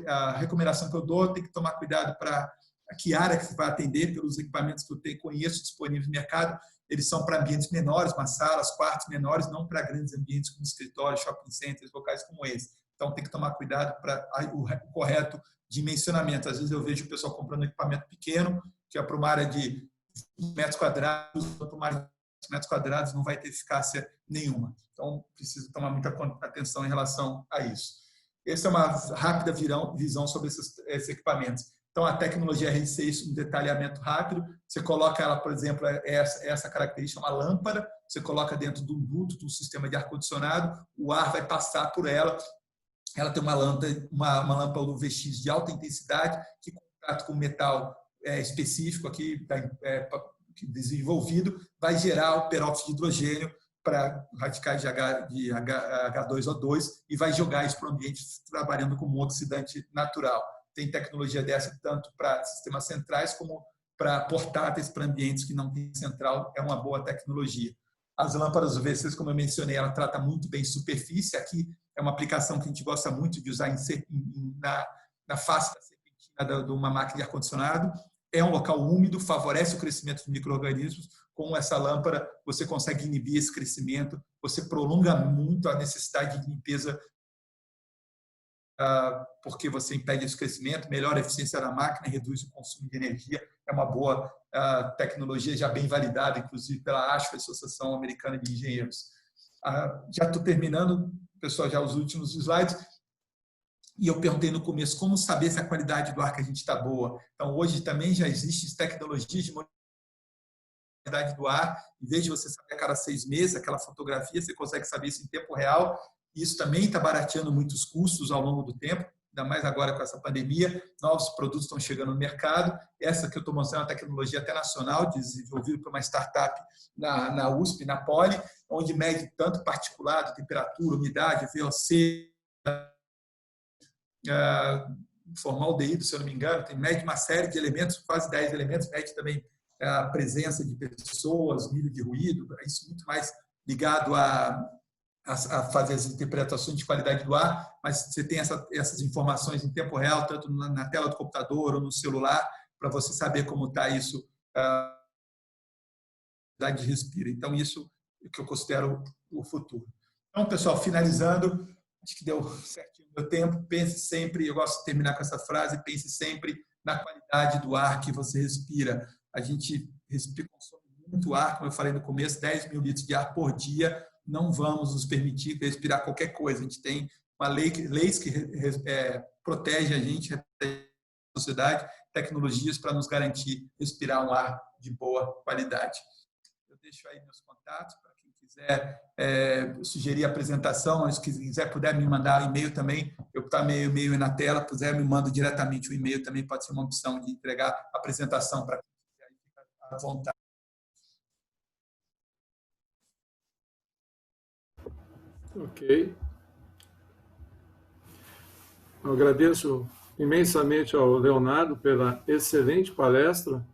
A recomendação que eu dou, tem que tomar cuidado para que área que você vai atender, pelos equipamentos que eu conheço disponíveis no mercado, eles são para ambientes menores, uma salas, quartos menores, não para grandes ambientes como escritórios, shopping centers, locais como esse. Então, tem que tomar cuidado para o correto dimensionamento. Às vezes eu vejo o pessoal comprando um equipamento pequeno, que é para uma área de 20 metros quadrados, para uma área de metros quadrados não vai ter eficácia nenhuma. Então, precisa tomar muita atenção em relação a isso. Essa é uma rápida visão sobre esses equipamentos. Então, a tecnologia RC, um detalhamento rápido, você coloca ela, por exemplo, essa característica, uma lâmpada, você coloca dentro de um duto, de um sistema de ar-condicionado, o ar vai passar por ela. Ela tem uma lâmpada UV-X de alta intensidade, que, em contato com metal específico aqui, desenvolvido, vai gerar o peróxido de hidrogênio para radicais de H2O2 e vai jogar isso para o ambiente trabalhando como um oxidante natural. Tem tecnologia dessa tanto para sistemas centrais como para portáteis, para ambientes que não tem central, é uma boa tecnologia. As lâmpadas UVC, como eu mencionei, ela trata muito bem superfície. Aqui é uma aplicação que a gente gosta muito de usar na face da serpentina de uma máquina de ar-condicionado. É um local úmido, favorece o crescimento de micro-organismos. Com essa lâmpada, você consegue inibir esse crescimento, você prolonga muito a necessidade de limpeza, porque você impede esse crescimento, melhora a eficiência da máquina, reduz o consumo de energia. É uma boa tecnologia, já bem validada, inclusive pela ASHO, Associação Americana de Engenheiros. Já estou terminando, pessoal, já os últimos slides. E eu perguntei no começo, como saber se a qualidade do ar que a gente está boa? Então, hoje também já existem tecnologias de qualidade do ar. Em vez de você saber a cada 6 meses, aquela fotografia, você consegue saber isso em tempo real. Isso também está barateando muitos custos ao longo do tempo, ainda mais agora com essa pandemia. Novos produtos estão chegando no mercado. Essa que eu estou mostrando é uma tecnologia até nacional, desenvolvida por uma startup na USP, na Poli, onde mede tanto particulado, temperatura, umidade, VOC, formaldeído, se eu não me engano, mede uma série de elementos, quase 10 elementos, mede também a presença de pessoas, o nível de ruído, isso muito mais ligado a fazer as interpretações de qualidade do ar, mas você tem essas informações em tempo real, tanto na tela do computador ou no celular, para você saber como está isso, a qualidade de respiro. Então, isso é o que eu considero o futuro. Então, pessoal, finalizando, acho que deu certinho o meu tempo. Pense sempre, eu gosto de terminar com essa frase, pense sempre na qualidade do ar que você respira. A gente consome muito ar, como eu falei no começo, 10 mil litros de ar por dia. Não vamos nos permitir respirar qualquer coisa. A gente tem leis que protegem a gente, a sociedade, tecnologias para nos garantir respirar um ar de boa qualidade. Eu deixo aí meus contatos para quem quiser sugerir a apresentação, se quiser puder me mandar um e-mail também, eu estou meio aí na tela, puder me manda diretamente o e-mail, também pode ser uma opção de entregar a apresentação para quem quiser, fica à vontade. Ok. Eu agradeço imensamente ao Leonardo pela excelente palestra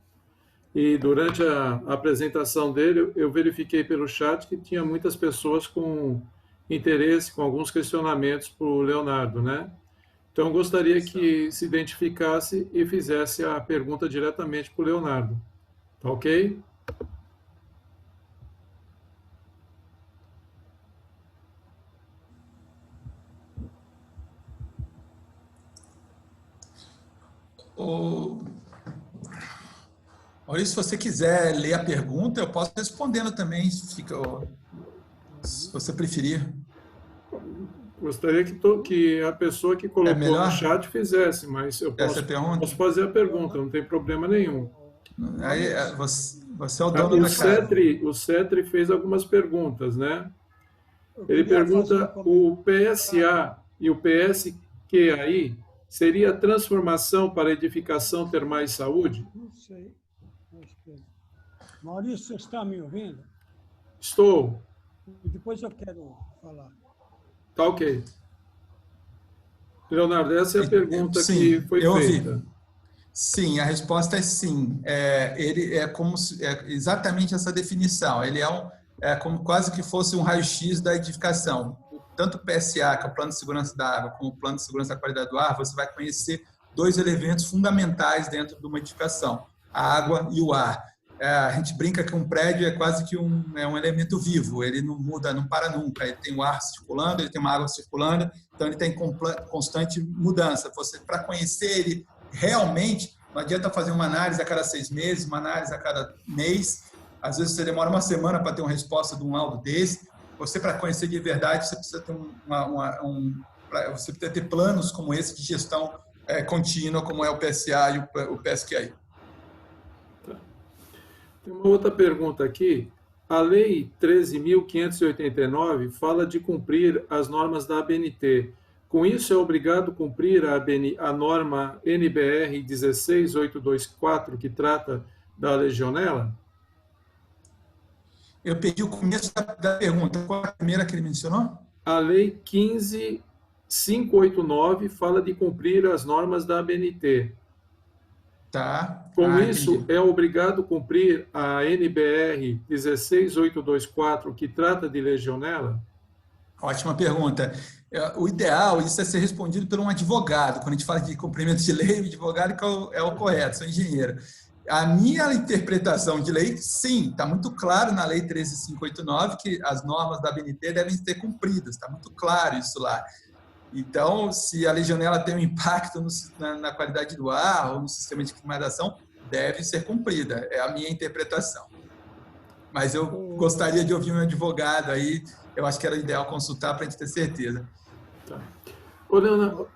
e durante a apresentação dele eu verifiquei pelo chat que tinha muitas pessoas com interesse, com alguns questionamentos para o Leonardo, né? Então eu gostaria que se identificasse e fizesse a pergunta diretamente para o Leonardo. Tá ok? Maurício, se você quiser ler a pergunta, eu posso respondendo também, se você preferir. Gostaria que a pessoa que colocou no chat fizesse, mas eu posso fazer a pergunta, não tem problema nenhum. Aí, você é o dono da casa. O Cetri fez algumas perguntas, né? Ele pergunta, o PSA e o PSQAI seria transformação para edificação ter mais saúde? Não sei. Maurício, você está me ouvindo? Estou. Depois eu quero falar. Tá ok. Leonardo, essa é a pergunta que foi feita. Sim, a resposta é sim. Ele é como exatamente essa definição. Ele é como quase que fosse um raio-x da edificação. Tanto o PSA, que é o Plano de Segurança da Água, como o Plano de Segurança da Qualidade do Ar, você vai conhecer dois elementos fundamentais dentro de uma edificação: a água e o ar. A gente brinca que um prédio é quase que um elemento vivo, ele não muda, não para nunca. Ele tem o ar circulando, ele tem uma água circulando, então ele tem constante mudança. Você, para conhecer ele realmente, não adianta fazer uma análise a cada 6 meses, uma análise a cada mês. Às vezes você demora uma semana para ter uma resposta de um laudo desse. Você, para conhecer de verdade, você precisa ter você precisa ter planos como esse de gestão contínua, como é o PSA e o PSQI. Tem uma outra pergunta aqui. A Lei 13.589 fala de cumprir as normas da ABNT. Com isso, é obrigado a cumprir a norma NBR 16824, que trata da legionela? Eu perdi o começo da pergunta. Qual é a primeira que ele mencionou? A Lei 15.589 fala de cumprir as normas da ABNT. Tá. Com isso, entendi. É obrigado a cumprir a NBR 16824, que trata de legionela? Ótima pergunta. O ideal, isso é ser respondido por um advogado. Quando a gente fala de cumprimento de lei, o advogado é o correto, sou engenheiro. A minha interpretação de lei, sim, está muito claro na Lei 13.589 que as normas da ABNT devem ser cumpridas, está muito claro isso lá. Então, se a legionela tem um impacto na qualidade do ar ou no sistema de climatização, deve ser cumprida. É a minha interpretação. Mas eu gostaria de ouvir um advogado aí. Eu acho que era ideal consultar para a gente ter certeza. Tá. Ô, Leonardo,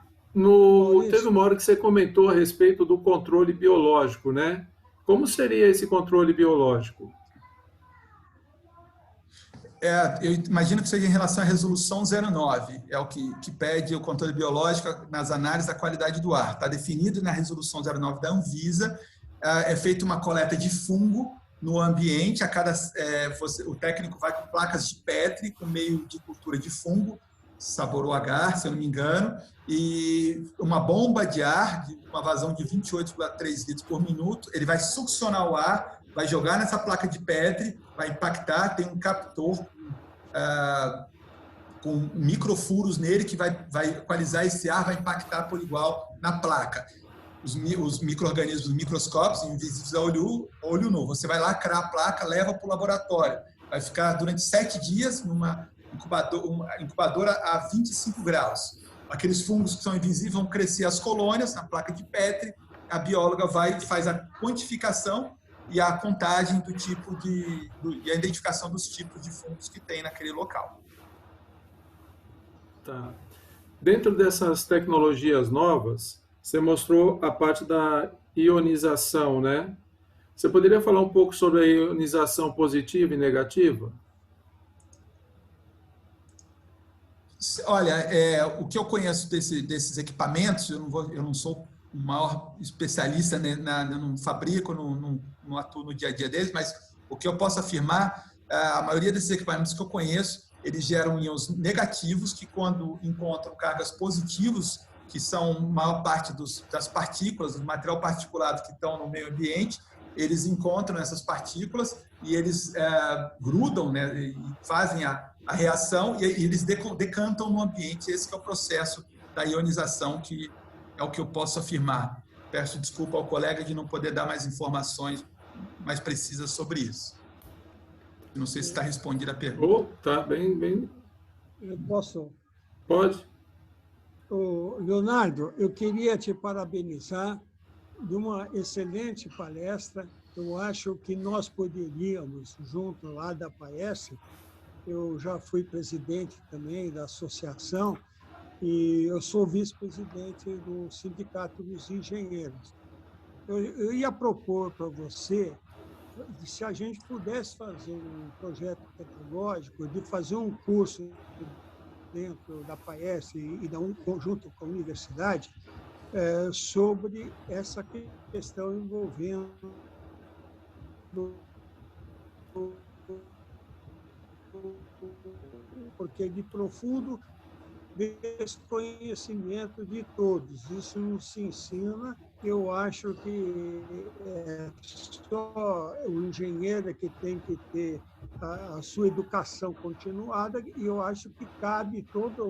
teve uma hora que você comentou a respeito do controle biológico, né? Como seria esse controle biológico? Eu imagino que seja em relação à resolução 09, é o que pede o controle biológico nas análises da qualidade do ar. Está definido na resolução 09 da Anvisa, é feita uma coleta de fungo no ambiente, o técnico vai com placas de Petri, com meio de cultura de fungo, sabor OH, se eu não me engano, e uma bomba de ar, uma vazão de 28,3 litros por minuto, ele vai succionar o ar, vai jogar nessa placa de Petri, vai impactar, tem um captor com microfuros nele que vai equalizar esse ar, vai impactar por igual na placa. Os micro-organismos microscópicos, invisíveis a olho nu. Você vai lacrar a placa, leva para o laboratório. Vai ficar durante 7 dias numa incubadora a 25 graus. Aqueles fungos que são invisíveis vão crescer as colônias na placa de Petri, a bióloga vai e faz a quantificação e a contagem do tipo e a identificação dos tipos de fungos que tem naquele local. Tá. Dentro dessas tecnologias novas, você mostrou a parte da ionização, né? Você poderia falar um pouco sobre a ionização positiva e negativa? Olha, o que eu conheço desses equipamentos, eu não sou o maior especialista, né, não fabrico, não atuo no dia a dia deles, mas o que eu posso afirmar, a maioria desses equipamentos que eu conheço, eles geram íons negativos que, quando encontram cargas positivos, que são a maior parte das partículas, do material particulado que estão no meio ambiente, eles encontram essas partículas e eles grudam, né, e fazem a reação e eles decantam no ambiente. Esse que é o processo da ionização, que é o que eu posso afirmar. Peço desculpa ao colega de não poder dar mais informações mais precisas sobre isso. Não sei se está respondida a pergunta. Tá bem. Eu posso? Pode. Leonardo, eu queria te parabenizar de uma excelente palestra. Eu acho que nós poderíamos, junto lá da PAES, eu já fui presidente também da associação e eu sou vice-presidente do Sindicato dos Engenheiros. Eu ia propor para você, se a gente pudesse fazer um projeto tecnológico, de fazer um curso dentro da PAES e da conjunto com a universidade, sobre essa questão envolvendo porque de profundo desconhecimento de todos. Isso não se ensina. Eu acho que só o engenheiro é que tem que ter a sua educação continuada, e eu acho que cabe toda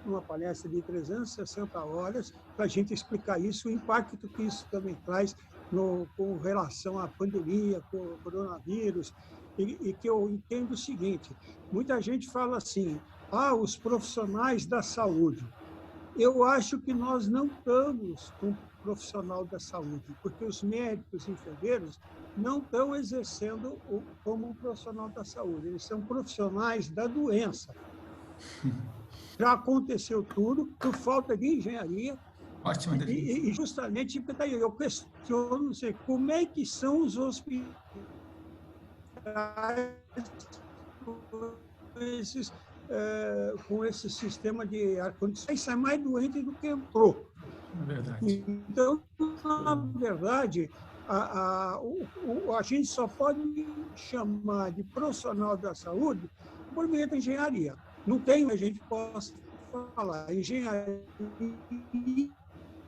uma palestra de 360 horas para a gente explicar isso, o impacto que isso também traz com relação à pandemia, com o coronavírus, e que eu entendo o seguinte: muita gente fala assim, os profissionais da saúde. Eu acho que nós não estamos com profissional da saúde, porque os médicos e enfermeiros não estão exercendo como um profissional da saúde, eles são profissionais da doença. Já aconteceu tudo por falta de engenharia. Ótima definição. E justamente daí eu questiono, não sei, como é que são os hospitais com esse sistema de ar-condicionado, sai mais doente do que entrou. É verdade. Então, na verdade, a gente só pode chamar de profissional da saúde por meio da engenharia. Não tem, a gente possa falar, engenharia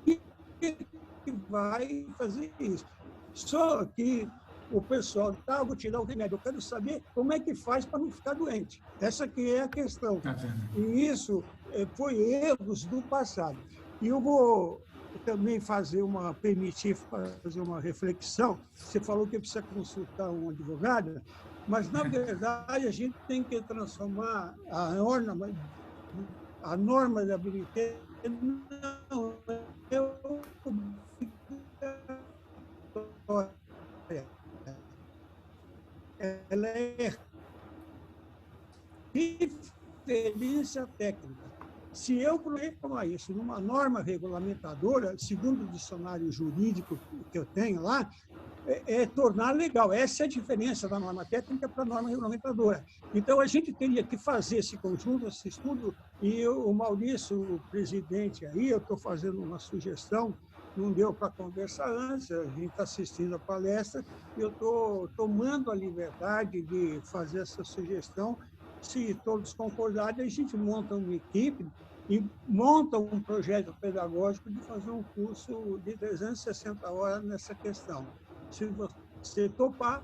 que vai fazer isso. Só que o pessoal, vou te dar o remédio, eu quero saber como é que faz para não ficar doente. Essa que é a questão. E isso foi erros do passado. E eu vou também permitir fazer uma reflexão. Você falou que precisa consultar um advogado, mas, na verdade, a gente tem que transformar a norma da BNT não é obrigatória. Ela é referência técnica. Se eu colocar isso numa norma regulamentadora, segundo o dicionário jurídico que eu tenho lá, é tornar legal. Essa é a diferença da norma técnica para a norma regulamentadora. Então, a gente teria que fazer esse conjunto, esse estudo, e o Maurício, o presidente aí, eu estou fazendo uma sugestão, não deu para conversar antes, a gente está assistindo a palestra, e eu estou tomando a liberdade de fazer essa sugestão. Se todos concordarem, a gente monta uma equipe e monta um projeto pedagógico de fazer um curso de 360 horas nessa questão. Se você topar,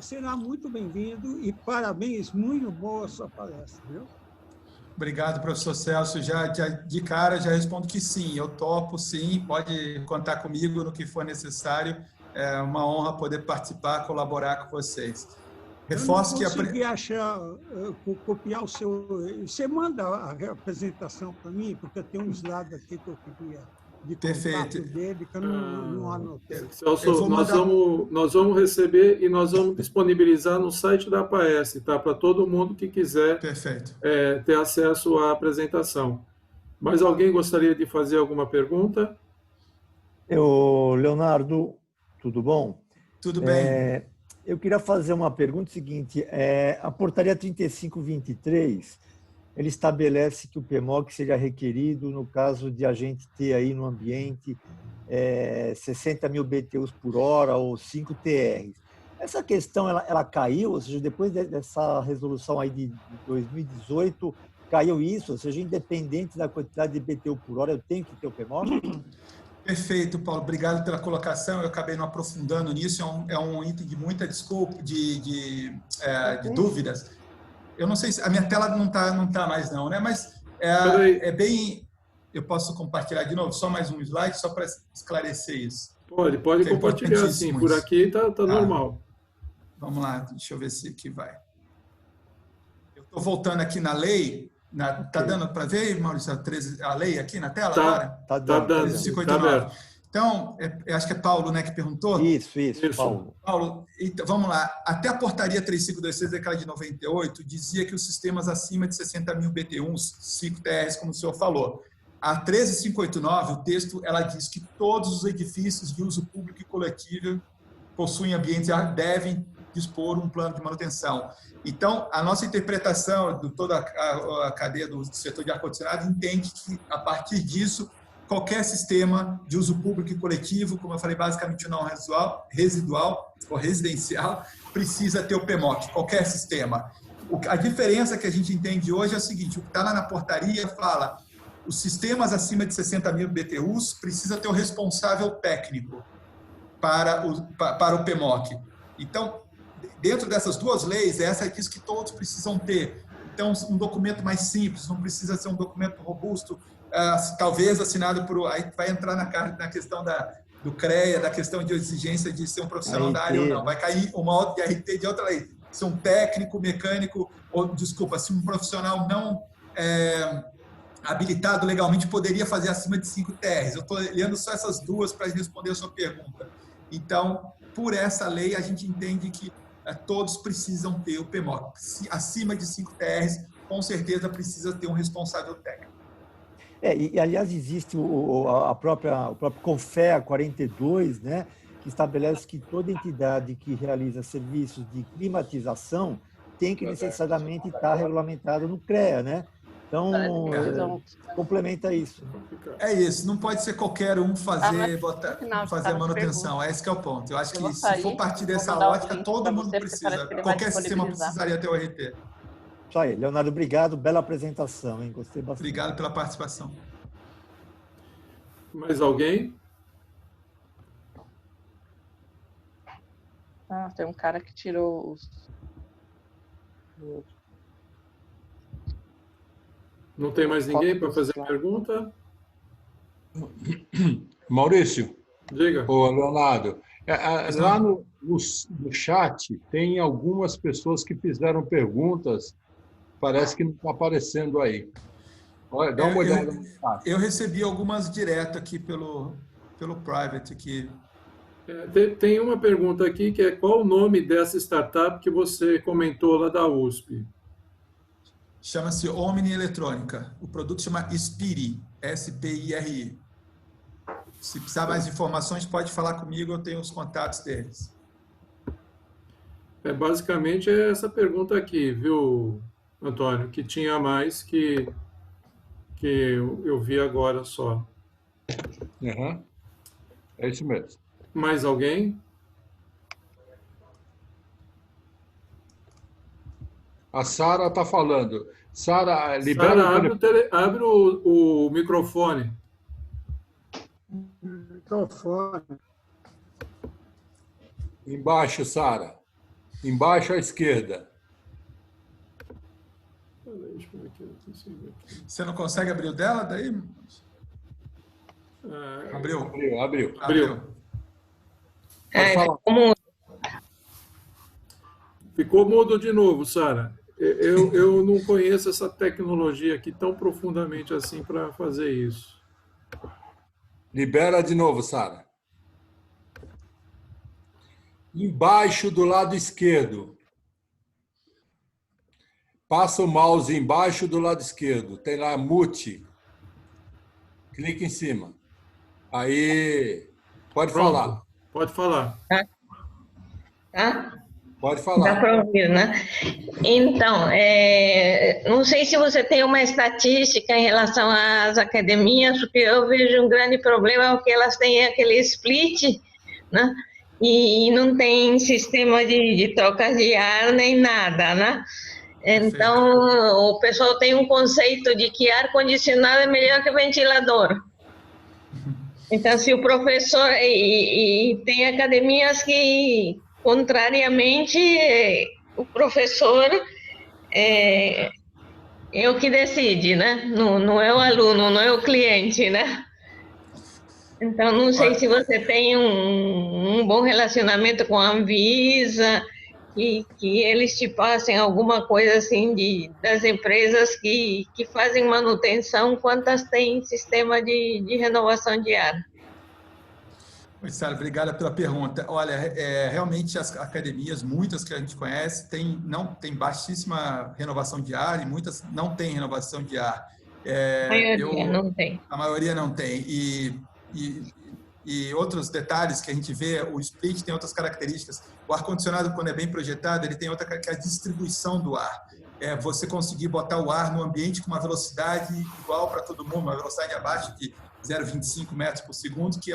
será muito bem-vindo e parabéns, muito boa a sua palestra, viu? Obrigado, professor Celso. De cara, já respondo que sim, eu topo, sim, pode contar comigo no que for necessário. É uma honra poder participar, colaborar com vocês. Reforço que... Eu não consegui achar, copiar o seu... Você manda a apresentação para mim, porque eu tenho um slide aqui que eu queria de contato dele, que eu não anotei. Celso, nós vamos receber e nós vamos disponibilizar no site da APAES, tá? Para todo mundo que quiser ter acesso à apresentação. Mas alguém gostaria de fazer alguma pergunta? Leonardo, tudo bom? Tudo bem. Eu queria fazer uma pergunta seguinte. A portaria 3523, ele estabelece que o PMOC seja requerido no caso de a gente ter aí no ambiente 60 mil BTUs por hora ou 5 TRs. Essa questão, ela caiu, ou seja, depois dessa resolução aí de 2018, caiu isso, ou seja, independente da quantidade de BTU por hora, eu tenho que ter o PMOC? Perfeito, Paulo. Obrigado pela colocação. Eu acabei não aprofundando nisso. É um item de muita desculpa, de dúvidas. Eu não sei se a minha tela não tá mais não, né? Mas é bem. Eu posso compartilhar de novo, só mais um slide, só para esclarecer isso. Pode compartilhar sim. Por aqui tá normal. Vamos lá, deixa eu ver se aqui vai. Eu estou voltando aqui na lei. Tá dando para ver, Maurício, a lei aqui na tela agora? Tá dando. 1359. Então, acho que é Paulo, né, que perguntou? Isso, Paulo. Paulo, então, vamos lá. Até a portaria 3526, aquela de 98, dizia que os sistemas acima de 60 mil BT1s, 5 TRs, como o senhor falou. A 13589, o texto, ela diz que todos os edifícios de uso público e coletivo possuem ambientes, devem dispor um plano de manutenção. Então, a nossa interpretação de toda a cadeia do setor de ar-condicionado entende que, a partir disso, qualquer sistema de uso público e coletivo, como eu falei, basicamente não residual ou residencial, precisa ter o PMOC, qualquer sistema. A diferença que a gente entende hoje é o seguinte, o que está lá na portaria fala, os sistemas acima de 60 mil BTUs precisa ter o responsável técnico para o PMOC. Então, dentro dessas duas leis, essa diz que todos precisam ter. Então, um documento mais simples, não precisa ser um documento robusto, talvez assinado por... Aí vai entrar na questão do CREA, da questão de exigência de ser um profissional da área ou não. Vai cair uma outra de RT de outra lei. Se um técnico, mecânico, se um profissional não habilitado legalmente poderia fazer acima de 5 TRs. Eu estou lendo só essas duas para responder a sua pergunta. Então, por essa lei, a gente entende que todos precisam ter o PMOC. Acima de 5 TRs, com certeza precisa ter um responsável técnico. E aliás, existe o próprio CONFEA 42, né, que estabelece que toda entidade que realiza serviços de climatização tem que necessariamente estar regulamentado no CREA, né? Então, complementa isso. É isso, não pode ser qualquer um fazer a manutenção, esse que é o ponto. Eu acho que se for partir dessa ótica, todo mundo precisa, qualquer sistema precisaria ter o RT. Isso aí, Leonardo, obrigado, bela apresentação, hein? Gostei bastante. Obrigado pela participação. Mais alguém? Tem um cara que tirou os... Não tem mais ninguém para fazer pergunta? Maurício. Diga. Ô, Leonardo, lá no chat tem algumas pessoas que fizeram perguntas, parece que não está aparecendo aí. Olha, dá uma olhada no chat. Eu recebi algumas direto aqui pelo private. Aqui. Tem uma pergunta aqui que é qual o nome dessa startup que você comentou lá da USP? Chama-se Omni Eletrônica. O produto chama Spiri, S-P-I-R-I. Se precisar mais informações, pode falar comigo, eu tenho os contatos deles. Basicamente é essa pergunta aqui, viu, Antônio? Que tinha mais que eu vi agora só. Uhum. É isso mesmo. Mais alguém? A Sara está falando. Sara, libera abre o microfone. Microfone. Embaixo, Sara. Embaixo à esquerda. Você não consegue abrir o dela daí? Abriu. Abriu. Pode falar. Ficou mudo de novo, Sara. Eu não conheço essa tecnologia aqui tão profundamente assim para fazer isso. Libera de novo, Sara. Embaixo do lado esquerdo. Passa o mouse embaixo do lado esquerdo. Tem lá mute. Clica em cima. Aí, pode Pronto. falar. Pode falar. Tá? Pode falar. Dá para ouvir, né? Então, não sei se você tem uma estatística em relação às academias, porque eu vejo um grande problema porque elas têm aquele split, né? E não tem sistema de troca de ar nem nada, né? Então, o pessoal tem um conceito de que ar-condicionado é melhor que ventilador. Então, se o professor... E tem academias que, contrariamente, o professor é o que decide, né? Não é o aluno, não é o cliente, né? Então, não sei se você tem um bom relacionamento com a Anvisa, que eles te passem alguma coisa assim das empresas que fazem manutenção, quantas têm sistema de renovação de ar. Oi, Sara, obrigada pela pergunta. Olha, realmente as academias, muitas que a gente conhece, tem baixíssima renovação de ar e muitas não têm renovação de ar. A maioria não tem. A maioria não tem. E outros detalhes que a gente vê, o split tem outras características. O ar-condicionado, quando é bem projetado, ele tem outra característica, que é a distribuição do ar. Você conseguir botar o ar no ambiente com uma velocidade igual para todo mundo, uma velocidade abaixo de 0,25 metros por segundo, que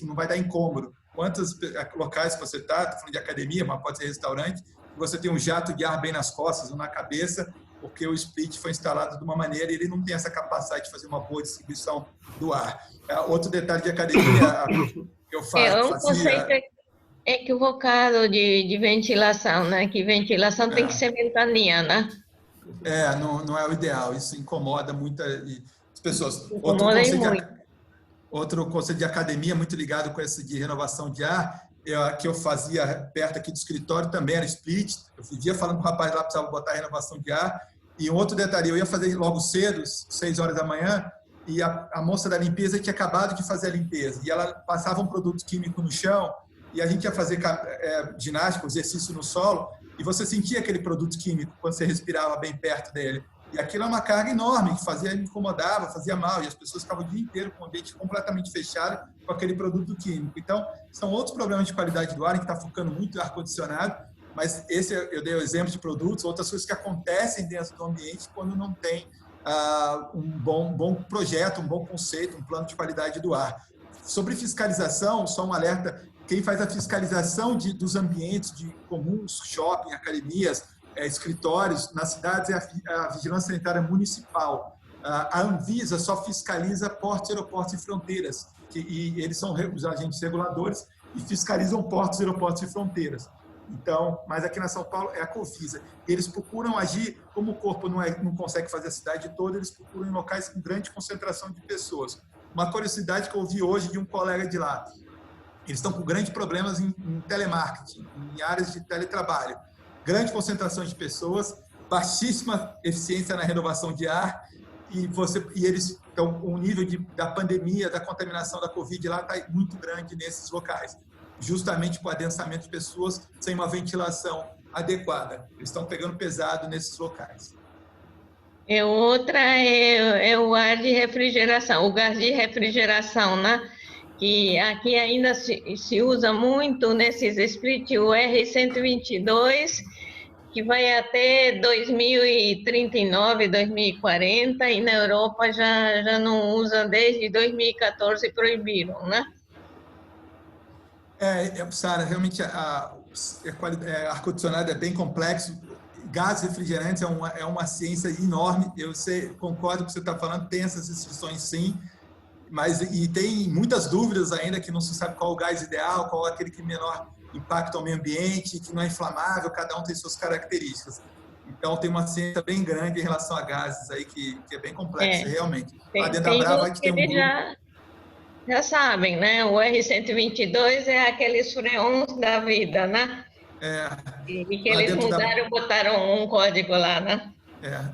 não vai dar incômodo. Quantos locais que você está, estou falando de academia, mas pode ser restaurante, você tem um jato de ar bem nas costas ou na cabeça, porque o split foi instalado de uma maneira e ele não tem essa capacidade de fazer uma boa distribuição do ar. Outro detalhe de academia que eu faço... um conceito equivocado de ventilação, né? Que ventilação tem que ser ventania, né? Não é o ideal. Isso incomoda muitas pessoas. Outro conceito de academia muito ligado com esse de renovação de ar, que eu fazia perto aqui do escritório também era split. Eu vivia falando com o rapaz lá, precisava botar renovação de ar. E um outro detalhe, eu ia fazer logo cedo, 6 horas da manhã, e a moça da limpeza tinha acabado de fazer a limpeza. E ela passava um produto químico no chão, e a gente ia fazer ginástica, exercício no solo, e você sentia aquele produto químico quando você respirava bem perto dele. E aquilo é uma carga enorme, que incomodava, fazia mal, e as pessoas ficavam o dia inteiro com o ambiente completamente fechado com aquele produto químico. Então, são outros problemas de qualidade do ar, que está focando muito em ar-condicionado, mas esse eu dei o exemplo de produtos, outras coisas que acontecem dentro do ambiente quando não tem um bom projeto, um bom conceito, um plano de qualidade do ar. Sobre fiscalização, só um alerta, quem faz a fiscalização dos ambientes de comuns, shopping, academias, escritórios, nas cidades é a Vigilância Sanitária Municipal. A Anvisa só fiscaliza portos, aeroportos e fronteiras, e eles são os agentes reguladores e fiscalizam portos, aeroportos e fronteiras. Então, mas aqui na São Paulo é a Cofisa. Eles procuram agir, como o corpo não consegue fazer a cidade toda, eles procuram em locais com grande concentração de pessoas. Uma curiosidade que eu ouvi hoje de um colega de lá, eles estão com grandes problemas em telemarketing, em áreas de teletrabalho. Grande concentração de pessoas, baixíssima eficiência na renovação de ar, e eles estão com o nível da pandemia, da contaminação da Covid lá está muito grande nesses locais, justamente com o adensamento de pessoas sem uma ventilação adequada. Eles estão pegando pesado nesses locais. Outra é o ar de refrigeração, o gás de refrigeração, né? Que aqui ainda se usa muito nesses split, o R122, que vai até 2039, 2040, e na Europa já não usa desde 2014, proibiram, né? Sara, realmente ar-condicionado é bem complexo. Gás refrigerantes é uma ciência enorme. Eu concordo com o que você está falando, tem essas restrições sim, e tem muitas dúvidas ainda, que não se sabe qual o gás ideal, qual aquele que menor impacto ao meio ambiente, que não é inflamável, cada um tem suas características. Então, tem uma ciência bem grande em relação a gases aí, que é bem complexa, realmente. Lá dentro da Brava, a gente tem um grupo... Já sabem, né? O R-122 é aqueles freons da vida, né? E que eles mudaram, botaram um código lá, né?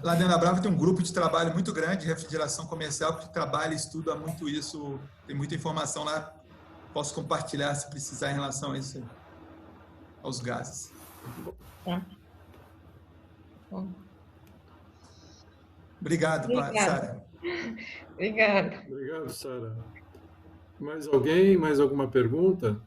Lá dentro da Brava tem um grupo de trabalho muito grande de refrigeração comercial que trabalha e estuda muito isso, tem muita informação lá, posso compartilhar se precisar em relação a isso, aos gases. Tá. Obrigado, Sara. Obrigada. Obrigado, Sara. Mais alguém? Mais alguma pergunta?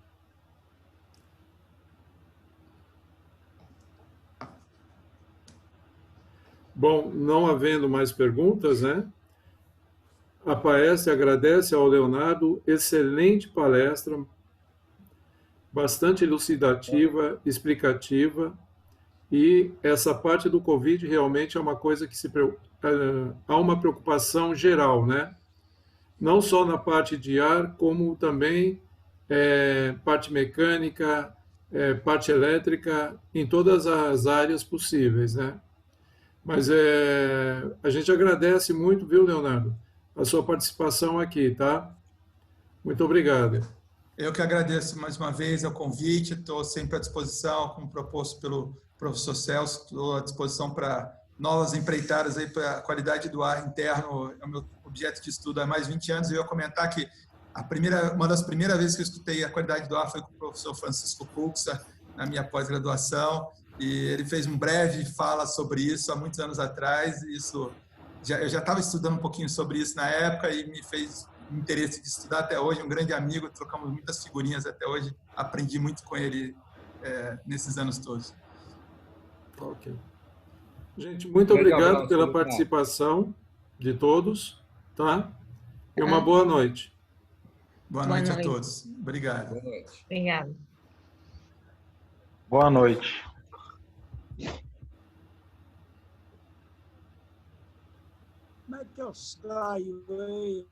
Bom, não havendo mais perguntas, né? A Paes agradece ao Leonardo, excelente palestra, bastante elucidativa, explicativa, e essa parte do Covid realmente é uma coisa que há uma preocupação geral, né? Não só na parte de ar, como também parte mecânica, parte elétrica, em todas as áreas possíveis, né? Mas a gente agradece muito, viu, Leonardo, a sua participação aqui, tá? Muito obrigado. Eu que agradeço mais uma vez o convite, estou sempre à disposição, como proposto pelo professor Celso, estou à disposição para novas empreitadas aí para a qualidade do ar interno, é o meu objeto de estudo há mais de 20 anos. Eu ia comentar que uma das primeiras vezes que eu escutei a qualidade do ar foi com o professor Francisco Cuxa, na minha pós-graduação, e ele fez um breve fala sobre isso há muitos anos atrás. Eu já estava estudando um pouquinho sobre isso na época e me fez interesse de estudar até hoje. Um grande amigo, trocamos muitas figurinhas até hoje, aprendi muito com ele nesses anos todos. Ok. Gente, muito obrigado pela participação de todos, tá? E uma boa noite. Boa noite a todos. Obrigado. Boa noite. Obrigada. Boa noite. Como é que eu saio, hein?